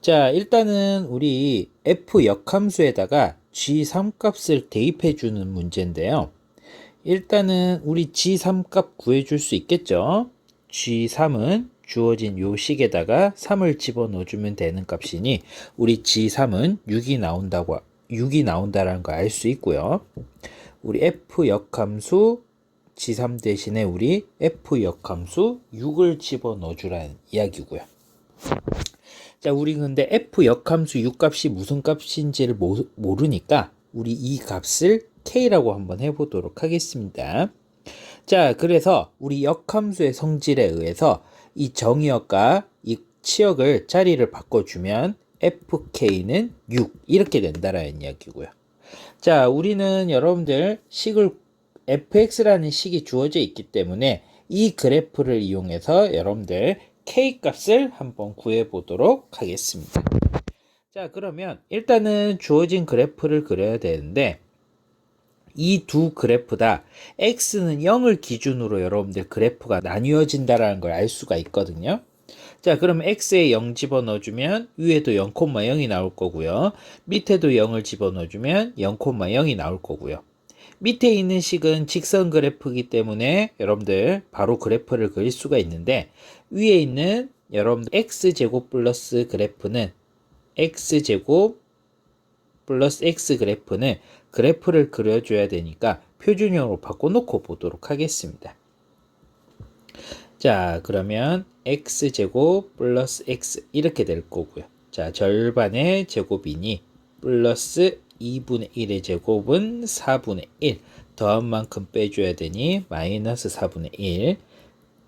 [SPEAKER 1] 자, 일단은 우리 f 역함수에다가 g3 값을 대입해 주는 문제인데요. 일단은 우리 g3 값 구해 줄 수 있겠죠? g3은 주어진 요 식에다가 3을 집어넣어 주면 되는 값이니 우리 g3은 6이 나온다라는 거 알 수 있고요. 우리 f 역함수 g3 대신에 우리 f 역함수 6을 집어넣어 주라는 이야기고요. 자, 우리 근데 f 역함수 6 값이 무슨 값인지를 모르니까 우리 이 값을 k라고 한번 해보도록 하겠습니다. 자, 그래서 우리 역함수의 성질에 의해서 이 정의역과 이 치역을 자리를 바꿔주면 fk는 6 이렇게 된다라는 이야기고요. 자, 우리는 여러분들 식을 fx라는 식이 주어져 있기 때문에 이 그래프를 이용해서 여러분들 k 값을 한번 구해 보도록 하겠습니다. 자, 그러면 일단은 주어진 그래프를 그려야 되는데 이 두 그래프 다 x는 0을 기준으로 여러분들 그래프가 나뉘어진다라는 걸 알 수가 있거든요. 자, 그럼 x에 0 집어넣어주면 위에도 0,0이 나올 거고요. 밑에도 0을 집어넣어주면 0,0이 나올 거고요. 밑에 있는 식은 직선 그래프이기 때문에 여러분들 바로 그래프를 그릴 수가 있는데 위에 있는 여러분들 x제곱 플러스 그래프는 x제곱 플러스 x 그래프는 그래프를 그려줘야 되니까 표준형으로 바꿔놓고 보도록 하겠습니다. 자, 그러면 x제곱 플러스 x 이렇게 될 거고요. 자, 절반의 제곱이니 플러스 2분의 1의 제곱은 4분의 1 더한 만큼 빼줘야 되니 마이너스 4분의 1.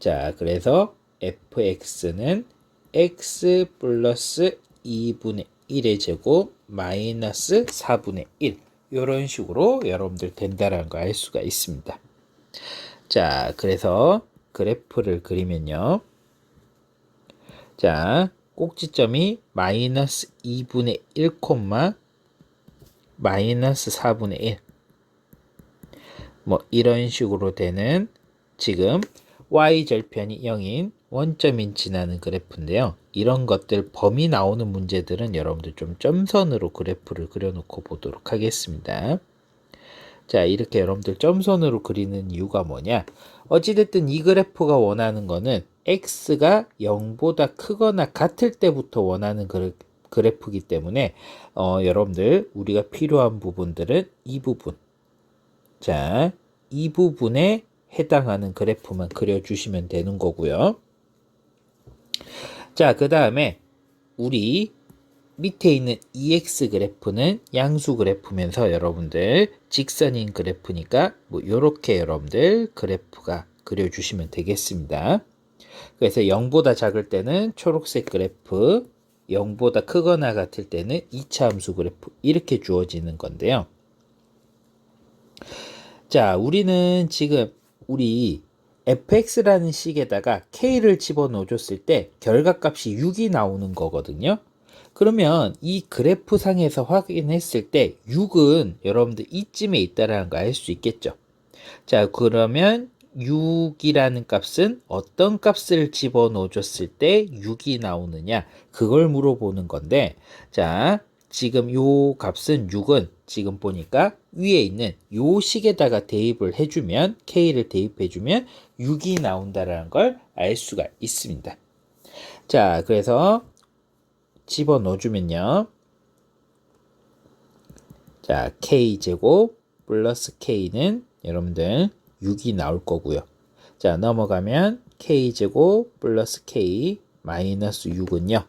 [SPEAKER 1] 자, 그래서 fx는 x 플러스 2분의 1의 제곱 마이너스 4분의 1 이런 식으로 여러분들 된다라는 걸 알 수가 있습니다. 자, 그래서 그래프를 그리면요. 자, 꼭지점이 마이너스 2분의 1, 마이너스 4분의 1 뭐 이런 식으로 되는 지금 y절편이 0인 원점인 지나는 그래프인데요. 이런 것들 범위 나오는 문제들은 여러분들 좀 점선으로 그래프를 그려놓고 보도록 하겠습니다. 자, 이렇게 여러분들 점선으로 그리는 이유가 뭐냐? 어찌됐든 이 그래프가 원하는 거는 x가 0보다 크거나 같을 때부터 원하는 그래프이기 때문에 여러분들 우리가 필요한 부분들은 이 부분, 자, 이 부분에 해당하는 그래프만 그려주시면 되는 거고요. 자, 그 다음에 우리 밑에 있는 EX 그래프는 양수 그래프면서 여러분들 직선인 그래프니까 뭐 요렇게 여러분들 그래프가 그려주시면 되겠습니다. 그래서 0보다 작을 때는 초록색 그래프, 0보다 크거나 같을 때는 2차 함수 그래프 이렇게 주어지는 건데요. 자, 우리는 지금 우리 fx라는 식에다가 k를 집어넣어 줬을 때 결과값이 6이 나오는 거거든요. 그러면 이 그래프 상에서 확인했을 때 6은 여러분들 이쯤에 있다라는 거 알 수 있겠죠. 자, 그러면 6이라는 값은 어떤 값을 집어넣어 줬을 때 6이 나오느냐 그걸 물어보는 건데, 자, 지금 요 값은 6은 지금 보니까 위에 있는 요 식에다가 대입을 해주면 k를 대입해주면 6이 나온다라는 걸 알 수가 있습니다. 자, 그래서 집어넣어주면요. 자, k제곱 플러스 k는 여러분들 6이 나올 거고요. 자, 넘어가면 k제곱 플러스 k 마이너스 6은요.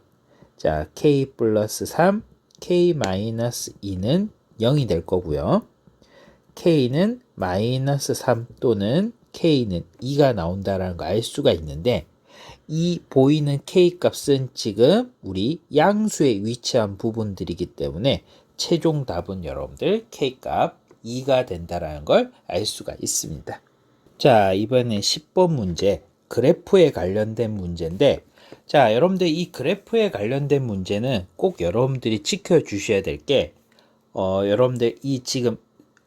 [SPEAKER 1] 자, k 플러스 3, k 마이너스 2는 0이 될 거고요. k는 마이너스 3 또는 k는 2가 나온다라는 거 알 수가 있는데, 이 보이는 k 값은 지금 우리 양수에 위치한 부분들이기 때문에 최종 답은 여러분들 k 값 2가 된다라는 걸 알 수가 있습니다. 자, 이번엔 10번 문제, 그래프에 관련된 문제인데, 자, 여러분들 이 그래프에 관련된 문제는 꼭 여러분들이 지켜주셔야 될 게, 여러분들 이 지금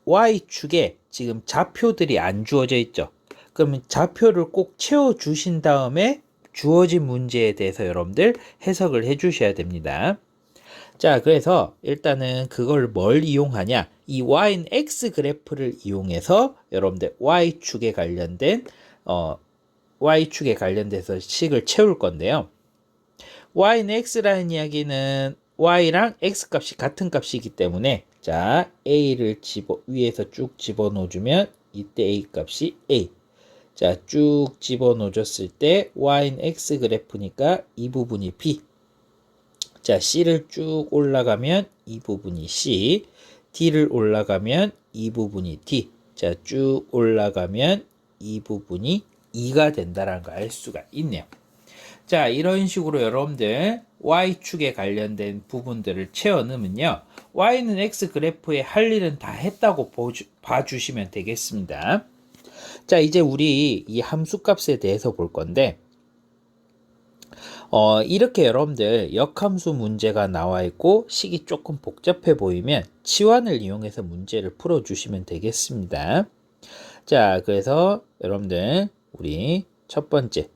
[SPEAKER 1] y축에 지금 좌표들이 안 주어져 있죠. 그러면 좌표를 꼭 채워주신 다음에 주어진 문제에 대해서 여러분들 해석을 해 주셔야 됩니다. 자, 그래서 일단은 그걸 뭘 이용하냐? 이 y는 x 그래프를 이용해서 여러분들 y축에 관련된 y축에 관련돼서 식을 채울 건데요. y는 x라는 이야기는 y랑 x 값이 같은 값이기 때문에, 자, a를 위에서 쭉 집어넣어 주면 이때 a 값이 a. 자, 쭉 집어넣어 줬을 때 y는 x 그래프니까 이 부분이 b. 자, c를 쭉 올라가면 이 부분이 c. d를 올라가면 이 부분이 d. 자, 쭉 올라가면 이 부분이 2가 된다는 걸 알 수가 있네요. 자, 이런 식으로 여러분들 y축에 관련된 부분들을 채워 넣으면요, y는 x 그래프에 할 일은 다 했다고 봐주시면 되겠습니다. 자, 이제 우리 이 함수값에 대해서 볼 건데, 이렇게 여러분들 역함수 문제가 나와 있고 식이 조금 복잡해 보이면 치환을 이용해서 문제를 풀어 주시면 되겠습니다. 자, 그래서 여러분들 우리 첫 번째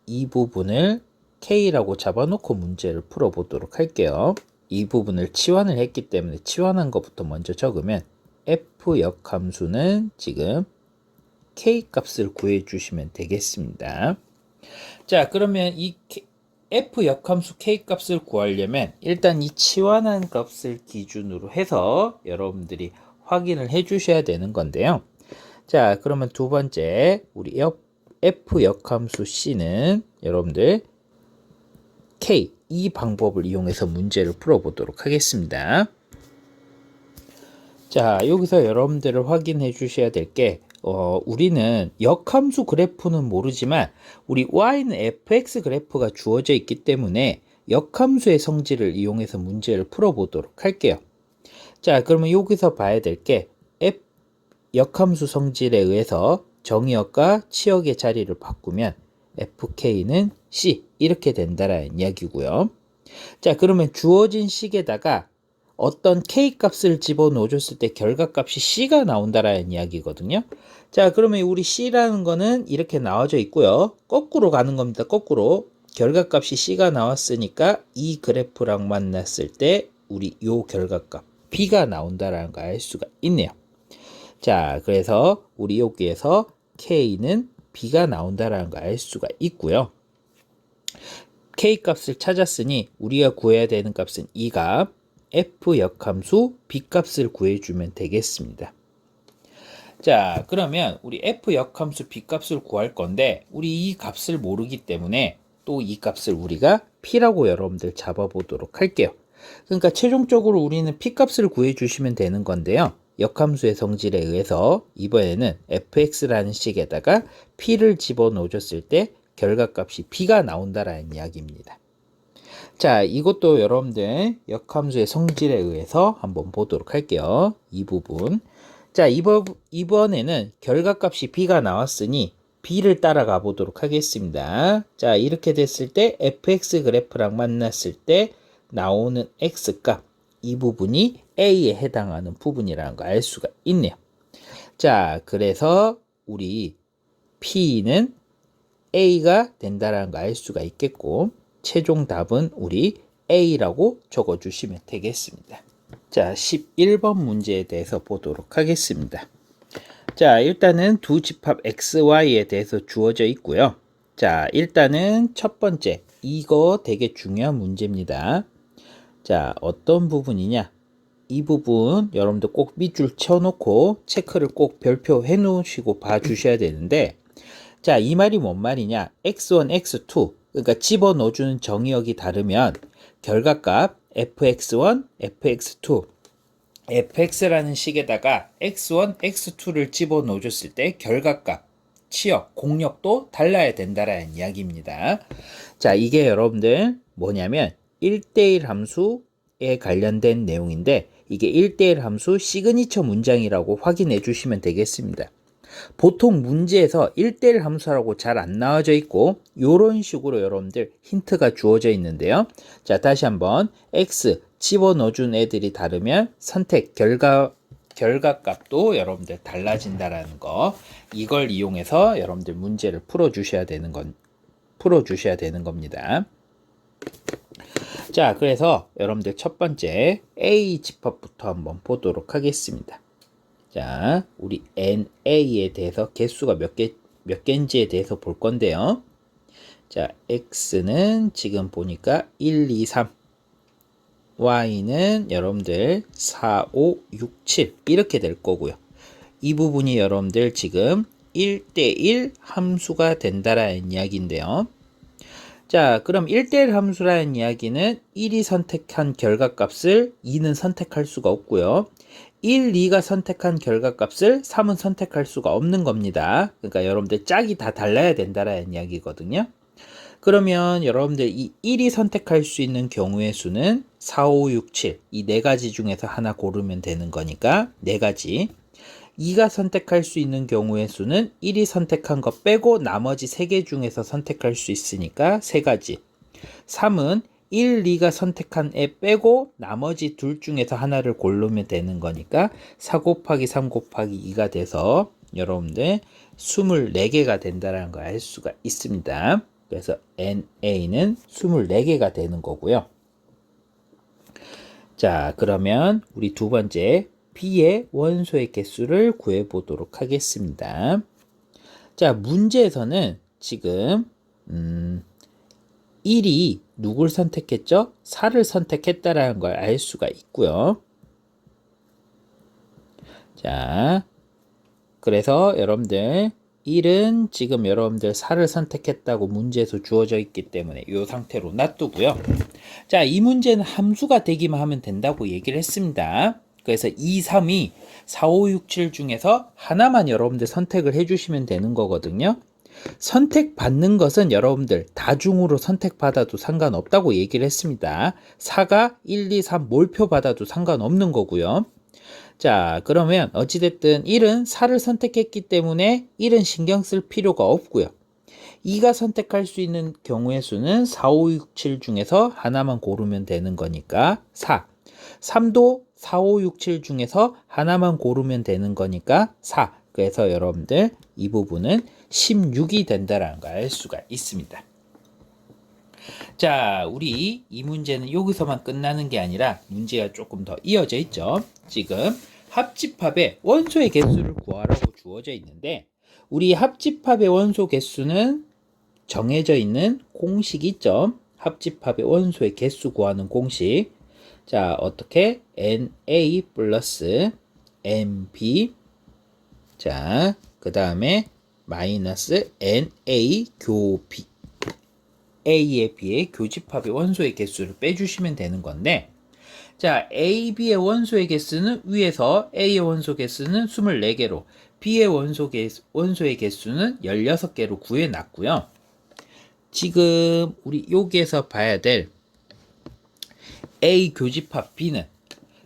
[SPEAKER 1] 이 부분을 K라고 잡아놓고 문제를 풀어 보도록 할게요. 이 부분을 치환을 했기 때문에 치환한 것부터 먼저 적으면 F 역함수는 지금 K 값을 구해 주시면 되겠습니다. 자, 그러면 이 F 역함수 K 값을 구하려면 일단 이 치환한 값을 기준으로 해서 여러분들이 확인을 해 주셔야 되는 건데요. 자, 그러면 두 번째 우리 F 역함수 C는 여러분들 K 이 방법을 이용해서 문제를 풀어보도록 하겠습니다. 자, 여기서 여러분들을 확인해 주셔야 될 게, 우리는 역함수 그래프는 모르지만 우리 y는 fx 그래프가 주어져 있기 때문에 역함수의 성질을 이용해서 문제를 풀어보도록 할게요. 자, 그러면 여기서 봐야 될 게 역함수 성질에 의해서 정의역과 치역의 자리를 바꾸면 fk는 c 이렇게 된다라는 이야기고요. 자, 그러면 주어진 식에다가 어떤 k 값을 집어넣어 줬을 때 결과값이 c가 나온다라는 이야기거든요. 자, 그러면 우리 c라는 거는 이렇게 나와져 있고요. 거꾸로 가는 겁니다. 거꾸로. 결과값이 c가 나왔으니까 이 그래프랑 만났을 때 우리 요 결과값 b가 나온다라는 걸 알 수가 있네요. 자, 그래서 우리 여기에서 k는 b가 나온다라는 걸 알 수가 있고요. k 값을 찾았으니 우리가 구해야 되는 값은 이 값, f 역함수 b 값을 구해주면 되겠습니다. 자, 그러면 우리 f 역함수 b 값을 구할 건데 우리 이 값을 모르기 때문에 또 이 값을 우리가 P라고 여러분들 잡아보도록 할게요. 그러니까 최종적으로 우리는 P값을 구해주시면 되는 건데요. 역함수의 성질에 의해서 이번에는 fx라는 식에다가 P를 집어넣어줬을 때 결과값이 B가 나온다라는 이야기입니다. 자, 이것도 여러분들 역함수의 성질에 의해서 한번 보도록 할게요. 이 부분. 자, 이번에는 결과값이 B가 나왔으니 B를 따라가 보도록 하겠습니다. 자, 이렇게 됐을 때 fx 그래프랑 만났을 때 나오는 x값, 이 부분이 A에 해당하는 부분이라는 거 알 수가 있네요. 자, 그래서 우리 P는 A가 된다라는 거 알 수가 있겠고, 최종 답은 우리 A라고 적어주시면 되겠습니다. 자, 11번 문제에 대해서 보도록 하겠습니다. 자, 일단은 두 집합 XY에 대해서 주어져 있고요. 자, 일단은 첫 번째, 이거 되게 중요한 문제입니다. 자, 어떤 부분이냐? 이 부분 여러분들 꼭 밑줄 쳐놓고 체크를 꼭 별표해 놓으시고 봐주셔야 되는데, 자, 이 말이 뭔 말이냐? x1, x2, 그러니까 집어넣어주는 정의역이 다르면 결과값 fx1, fx2, fx라는 식에다가 x1, x2를 집어넣어줬을 때 결과값, 치역, 공역도 달라야 된다라는 이야기입니다. 자, 이게 여러분들 뭐냐면 1대1 함수에 관련된 내용인데, 이게 1대1 함수 시그니처 문장이라고 확인해 주시면 되겠습니다. 보통 문제에서 1대1 함수라고 잘 안 나와져 있고 이런 식으로 여러분들 힌트가 주어져 있는데요. 자, 다시 한번 x 집어넣어준 애들이 다르면 선택 결과값도 여러분들 달라진다라는 거, 이걸 이용해서 여러분들 문제를 풀어주셔야 되는 겁니다. 자, 그래서 여러분들 첫 번째 A 집합부터 한번 보도록 하겠습니다. 자, 우리 NA에 대해서 개수가 몇 개인지에 대해서 볼 건데요. 자, X는 지금 보니까 1, 2, 3. Y는 여러분들 4, 5, 6, 7. 이렇게 될 거고요. 이 부분이 여러분들 지금 1대1 함수가 된다라는 이야기인데요. 자, 그럼 1대1 함수라는 이야기는 1이 선택한 결과값을 2는 선택할 수가 없고요. 1, 2가 선택한 결과값을 3은 선택할 수가 없는 겁니다. 그러니까 여러분들 짝이 다 달라야 된다라는 이야기거든요. 그러면 여러분들 이 1이 선택할 수 있는 경우의 수는 4, 5, 6, 7. 이 네 가지 중에서 하나 고르면 되는 거니까 네 가지. 2가 선택할 수 있는 경우의 수는 1이 선택한 거 빼고 나머지 3개 중에서 선택할 수 있으니까 3가지. 3은 1, 2가 선택한 애 빼고 나머지 둘 중에서 하나를 고르면 되는 거니까 4 곱하기 3 곱하기 2가 돼서 여러분들 24개가 된다는 걸 알 수가 있습니다. 그래서 NA는 24개가 되는 거고요. 자, 그러면 우리 두 번째 B의 원소의 개수를 구해보도록 하겠습니다. 자, 문제에서는 지금 1이 누굴 선택했죠? 4를 선택했다라는 걸 알 수가 있고요. 자, 그래서 여러분들 1은 지금 여러분들 4를 선택했다고 문제에서 주어져 있기 때문에 이 상태로 놔두고요. 자, 이 문제는 함수가 되기만 하면 된다고 얘기를 했습니다. 그래서 2, 3이 4, 5, 6, 7 중에서 하나만 여러분들 선택을 해주시면 되는 거거든요. 선택받는 것은 여러분들 다중으로 선택받아도 상관없다고 얘기를 했습니다. 4가 1, 2, 3 몰표 받아도 상관없는 거고요. 자, 그러면 어찌됐든 1은 4를 선택했기 때문에 1은 신경 쓸 필요가 없고요. 2가 선택할 수 있는 경우의 수는 4, 5, 6, 7 중에서 하나만 고르면 되는 거니까 4. 3도 4, 5, 6, 7 중에서 하나만 고르면 되는 거니까 4. 그래서 여러분들 이 부분은 16이 된다는 걸 알 수가 있습니다. 자, 우리 이 문제는 여기서만 끝나는 게 아니라 문제가 조금 더 이어져 있죠. 지금 합집합의 원소의 개수를 구하라고 주어져 있는데, 우리 합집합의 원소 개수는 정해져 있는 공식이 있죠. 합집합의 원소의 개수 구하는 공식. 자, 어떻게? NA 플러스 NB. 자, 그 다음에 마이너스 NA 교비. A에 비해 교집합의 원소의 개수를 빼주시면 되는 건데, 자, A, B의 원소의 개수는 위에서 A의 원소 개수는 24개로, B의 원소의 개수는 16개로 구해놨고요. 지금 우리 여기에서 봐야 될 A 교집합 B는,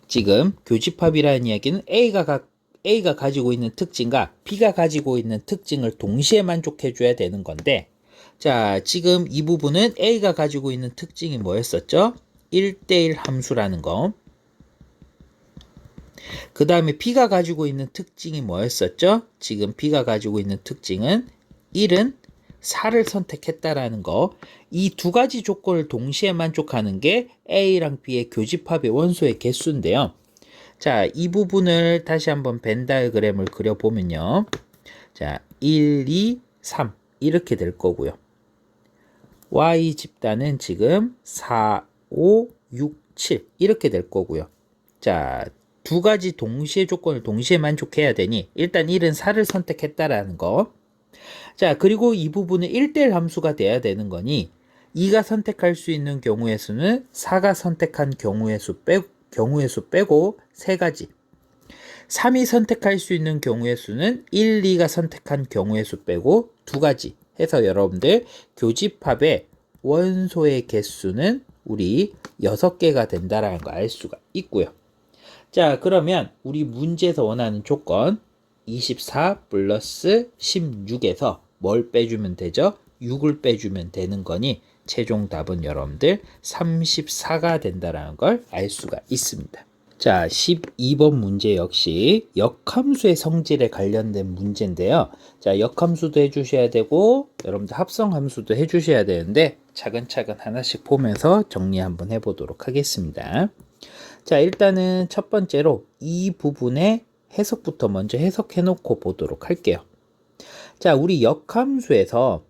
[SPEAKER 1] 지금 교집합이라는 이야기는 A가 가지고 있는 특징과 B가 가지고 있는 특징을 동시에 만족해줘야 되는 건데, 자, 지금 이 부분은 A가 가지고 있는 특징이 뭐였었죠? 1대1 함수라는 거. 그 다음에 B가 가지고 있는 특징이 뭐였었죠? 지금 B가 가지고 있는 특징은 1은 4를 선택했다라는 거. 이 두 가지 조건을 동시에 만족하는 게 A랑 B의 교집합의 원소의 개수인데요. 자, 이 부분을 다시 한번 벤 다이어그램을 그려보면요. 자, 1, 2, 3 이렇게 될 거고요. Y 집단은 지금 4, 5, 6, 7 이렇게 될 거고요. 자, 두 가지 동시에 조건을 동시에 만족해야 되니 일단 1은 4를 선택했다라는 거. 자, 그리고 이 부분은 1대1 함수가 돼야 되는 거니 2가 선택할 수 있는 경우의 수는 4가 선택한 경우의 수 빼고 3가지. 3이 선택할 수 있는 경우의 수는 1, 2가 선택한 경우의 수 빼고 2가지 해서 여러분들 교집합의 원소의 개수는 우리 6개가 된다라는 거 알 수가 있고요. 자, 그러면 우리 문제에서 원하는 조건 24 플러스 16에서 뭘 빼주면 되죠? 6을 빼주면 되는 거니 최종 답은 여러분들 34가 된다는 걸 알 수가 있습니다. 자, 12번 문제 역시 역함수의 성질에 관련된 문제인데요. 자, 역함수도 해주셔야 되고 여러분들 합성함수도 해주셔야 되는데 차근차근 하나씩 보면서 정리 한번 해보도록 하겠습니다. 자, 일단은 첫 번째로 이 부분의 해석부터 먼저 해석해 놓고 보도록 할게요. 자, 우리 역함수에서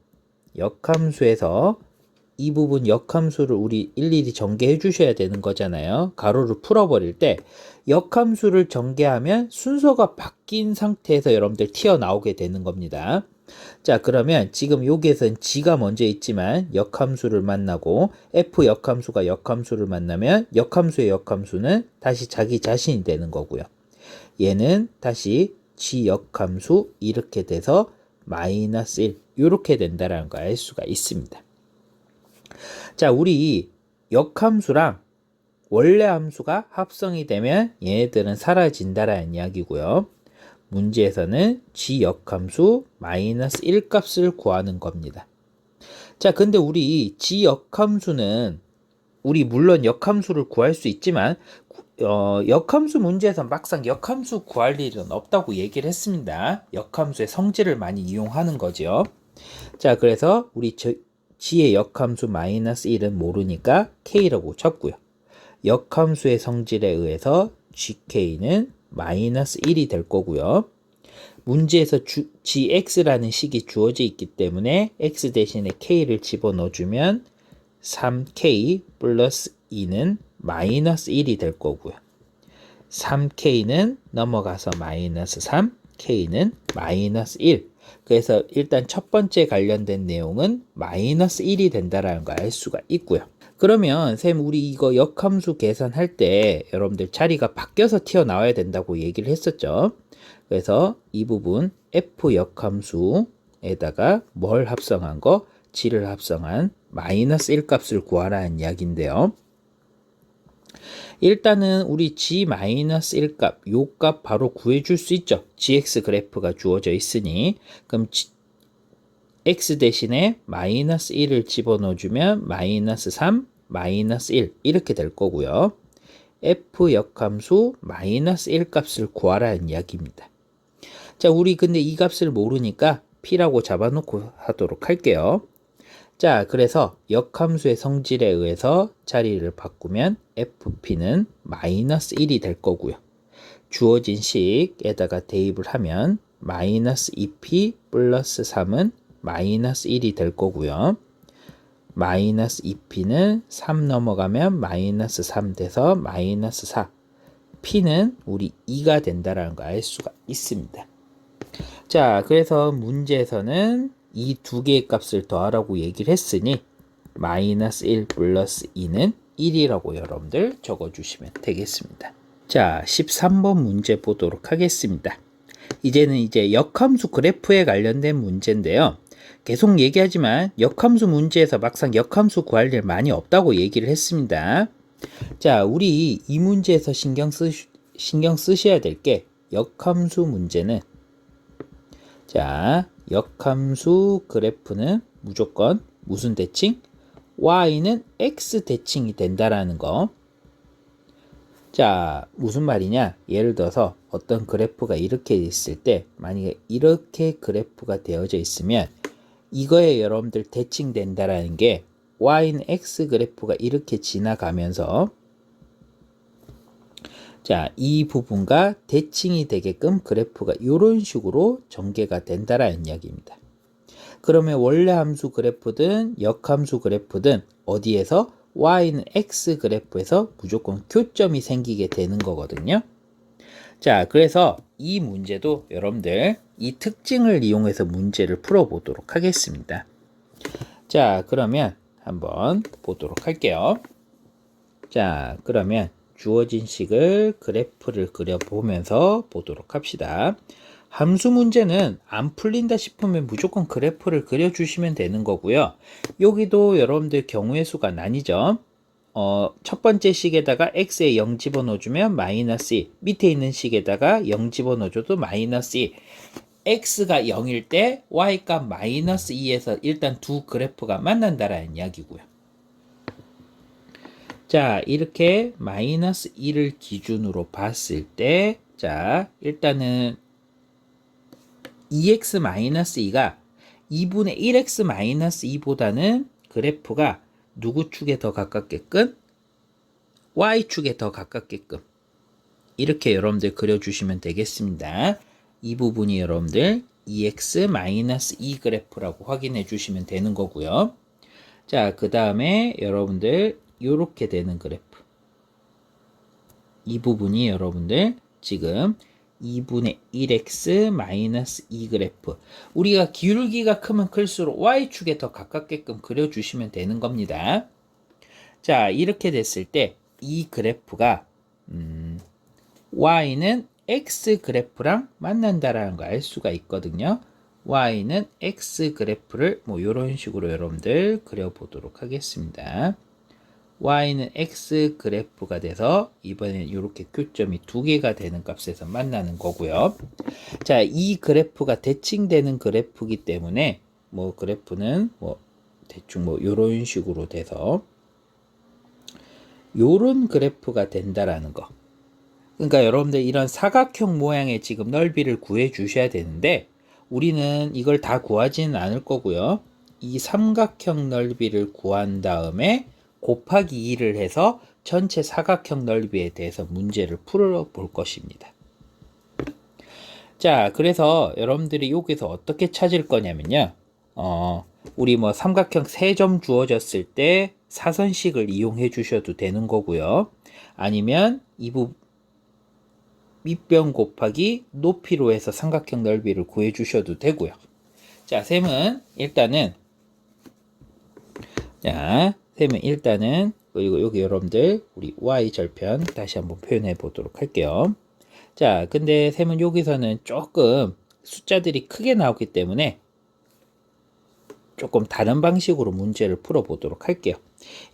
[SPEAKER 1] 이 부분 역함수를 우리 일일이 전개해 주셔야 되는 거잖아요. 가로를 풀어버릴 때 역함수를 전개하면 순서가 바뀐 상태에서 여러분들 튀어나오게 되는 겁니다. 자, 그러면 지금 여기에서는 G가 먼저 있지만 역함수를 만나고 F 역함수가 역함수를 만나면 역함수의 역함수는 다시 자기 자신이 되는 거고요. 얘는 다시 G 역함수 이렇게 돼서 마이너스 1 이렇게 된다는 걸 알 수가 있습니다. 자, 우리 역함수랑 원래 함수가 합성이 되면 얘네들은 사라진다라는 이야기고요. 문제에서는 G 역함수 마이너스 1 값을 구하는 겁니다. 자, 근데 우리 G 역함수는 우리 물론 역함수를 구할 수 있지만 역함수 문제에서 막상 역함수 구할 일은 없다고 얘기를 했습니다. 역함수의 성질을 많이 이용하는 거죠. 자, 그래서 우리 G의 역함수 마이너스 1은 모르니까 K라고 쳤고요. 역함수의 성질에 의해서 GK는 마이너스 1이 될 거고요. 문제에서 GX라는 식이 주어져 있기 때문에 X 대신에 K를 집어넣어주면 3K 플러스 2는 마이너스 1이 될 거고요. 3K는 넘어가서 마이너스 3, K는 마이너스 1. 그래서 일단 첫 번째 관련된 내용은 마이너스 1이 된다라는 걸 알 수가 있고요. 그러면 쌤 우리 이거 역함수 계산할 때 여러분들 자리가 바뀌어서 튀어나와야 된다고 얘기를 했었죠. 그래서 이 부분 F 역함수에다가 뭘 합성한 거? G를 합성한 마이너스 1 값을 구하라는 이야기인데요. 일단은 우리 G 마이너스 1 값, 요 값 바로 구해줄 수 있죠. GX 그래프가 주어져 있으니. 그럼 X 대신에 마이너스 1을 집어넣어주면 마이너스 3, 마이너스 1 이렇게 될 거고요. F 역함수 마이너스 1 값을 구하라는 이야기입니다. 자, 우리 근데 이 값을 모르니까 P라고 잡아놓고 하도록 할게요. 자, 그래서 역함수의 성질에 의해서 자리를 바꾸면 FP는 마이너스 1이 될 거고요. 주어진 식에다가 대입을 하면 마이너스 2P 플러스 3은 마이너스 1이 될 거고요. 마이너스 2P는 3 넘어가면 마이너스 3 돼서 마이너스 4. P는 우리 2가 된다는 걸 알 수가 있습니다. 자, 그래서 문제에서는 이 두 개의 값을 더하라고 얘기를 했으니 마이너스 1 플러스 2는 1이라고 여러분들 적어주시면 되겠습니다. 자, 13번 문제 보도록 하겠습니다. 이제는 이제 역함수 그래프에 관련된 문제인데요. 계속 얘기하지만 역함수 문제에서 막상 역함수 구할 일 많이 없다고 얘기를 했습니다. 자, 우리 이 문제에서 신경 쓰셔야 될 게 역함수 문제는, 자, 역함수 그래프는 무조건 무슨 대칭? y는 x 대칭이 된다라는 거. 자, 무슨 말이냐? 예를 들어서 어떤 그래프가 이렇게 있을 때, 만약에 이렇게 그래프가 되어져 있으면 이거에 여러분들 대칭된다라는 게, y는 x 그래프가 이렇게 지나가면서, 자, 이 부분과 대칭이 되게끔 그래프가 이런 식으로 전개가 된다라는 이야기입니다. 그러면 원래 함수 그래프든 역함수 그래프든 어디에서 y는 x 그래프에서 무조건 교점이 생기게 되는 거거든요. 자, 그래서 이 문제도 여러분들 이 특징을 이용해서 문제를 풀어보도록 하겠습니다. 자, 그러면 한번 보도록 할게요. 자, 그러면 주어진 식을 그래프를 그려보면서 보도록 합시다. 함수 문제는 안 풀린다 싶으면 무조건 그래프를 그려주시면 되는 거고요. 여기도 여러분들 경우의 수가 나뉘죠. 첫 번째 식에다가 x에 0 집어넣어주면 마이너스 2, 밑에 있는 식에다가 0 집어넣어줘도 마이너스 2. x가 0일 때 y값 마이너스 2에서 일단 두 그래프가 만난다라는 이야기고요. 자, 이렇게 마이너스 2를 기준으로 봤을 때, 자, 일단은 2x-2가 2분의 1x-2보다는 그래프가 누구 축에 더 가깝게끔? y축에 더 가깝게끔. 이렇게 여러분들 그려주시면 되겠습니다. 이 부분이 여러분들 2x-2 그래프라고 확인해 주시면 되는 거고요. 자, 그 다음에 여러분들 이렇게 되는 그래프. 이 부분이 여러분들 지금 2분의 1x-2 그래프. 우리가 기울기가 크면 클수록 y축에 더 가깝게끔 그려주시면 되는 겁니다. 자, 이렇게 됐을 때 이 그래프가 y는 x 그래프랑 만난다라는 걸 알 수가 있거든요. y는 x 그래프를 뭐 이런 식으로 여러분들 그려보도록 하겠습니다. y는 x 그래프가 돼서 이번엔 이렇게 교점이 두 개가 되는 값에서 만나는 거고요. 자, 이 그래프가 대칭되는 그래프이기 때문에 뭐 그래프는 뭐 대충 뭐 이런 식으로 돼서 요런 그래프가 된다라는 거. 그러니까 여러분들 이런 사각형 모양의 지금 넓이를 구해 주셔야 되는데 우리는 이걸 다 구하지는 않을 거고요. 이 삼각형 넓이를 구한 다음에 곱하기 2를 해서 전체 사각형 넓이에 대해서 문제를 풀어볼 것입니다. 자, 그래서 여러분들이 여기서 어떻게 찾을 거냐면요. 우리 뭐 삼각형 3점 주어졌을 때 사선식을 이용해 주셔도 되는 거고요. 아니면 이 밑변 곱하기 높이로 해서 삼각형 넓이를 구해 주셔도 되고요. 자, 셈은 일단은 그리고 여기 여러분들 우리 y 절편 다시 한번 표현해 보도록 할게요. 자, 근데 셈은 여기서는 조금 숫자들이 크게 나오기 때문에 조금 다른 방식으로 문제를 풀어 보도록 할게요.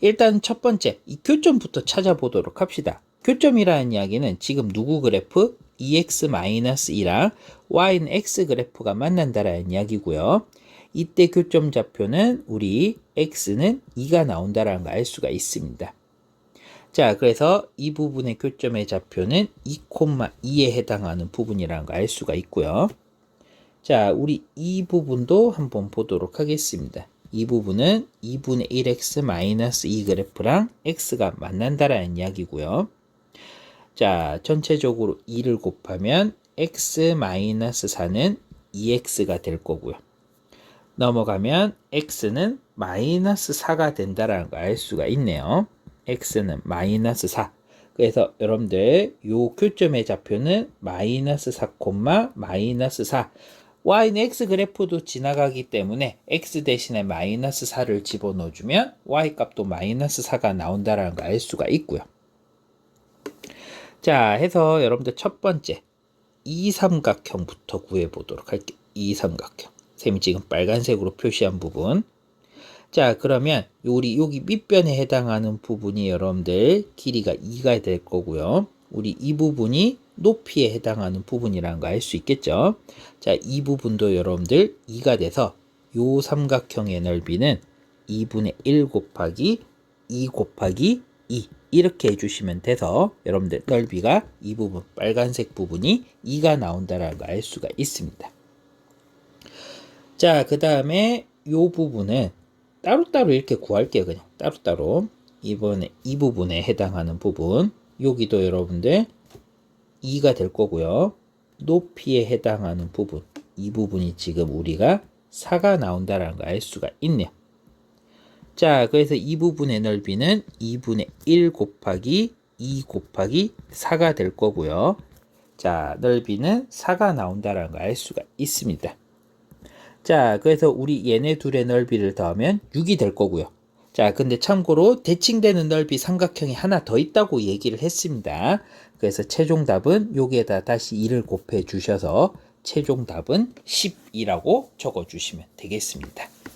[SPEAKER 1] 일단 첫 번째 이 교점부터 찾아보도록 합시다. 교점이라는 이야기는 지금 누구 그래프? 2x-2랑 y는 x 그래프가 만난다라는 이야기고요. 이때 교점 좌표는 우리 x는 2가 나온다라는 걸 알 수가 있습니다. 자, 그래서 이 부분의 교점의 좌표는 2,2에 해당하는 부분이라는 걸 알 수가 있고요. 자, 우리 이 부분도 한번 보도록 하겠습니다. 이 부분은 2분의 1x-2 그래프랑 x가 만난다라는 이야기고요. 자, 전체적으로 2를 곱하면 x-4는 2x가 될 거고요. 넘어가면 x는 마이너스 4가 된다라는 걸 알 수가 있네요. x는 마이너스 4. 그래서 여러분들 요 교점의 좌표는 마이너스 4, 마이너스 4. y는 x 그래프도 지나가기 때문에 x 대신에 마이너스 4를 집어넣어주면 y 값도 마이너스 4가 나온다는 걸 알 수가 있고요. 자, 해서 여러분들 첫 번째 이삼각형부터 구해보도록 할게요. 이삼각형. 쌤이 지금 빨간색으로 표시한 부분. 자, 그러면 우리 여기 밑변에 해당하는 부분이 여러분들 길이가 2가 될 거고요. 우리 이 부분이 높이에 해당하는 부분이라는 거 알 수 있겠죠. 자, 이 부분도 여러분들 2가 돼서 요 삼각형의 넓이는 2분의 1 곱하기 2 곱하기 2 이렇게 해주시면 돼서 여러분들 넓이가 이 부분 빨간색 부분이 2가 나온다는 거 알 수가 있습니다. 자, 그 다음에 요 부분은 따로따로 이렇게 구할게요. 그냥 따로따로 이번에 이 부분에 해당하는 부분 여기도 여러분들 2가 될 거고요. 높이에 해당하는 부분 이 부분이 지금 우리가 4가 나온다는 걸 알 수가 있네요. 자, 그래서 이 부분의 넓이는 2분의 1 곱하기 2 곱하기 4가 될 거고요. 자, 넓이는 4가 나온다는 걸 알 수가 있습니다. 자, 그래서 우리 얘네 둘의 넓이를 더하면 6이 될 거고요. 자, 근데 참고로 대칭되는 넓이 삼각형이 하나 더 있다고 얘기를 했습니다. 그래서 최종 답은 여기에다 다시 2를 곱해 주셔서 최종 답은 10이라고 적어 주시면 되겠습니다.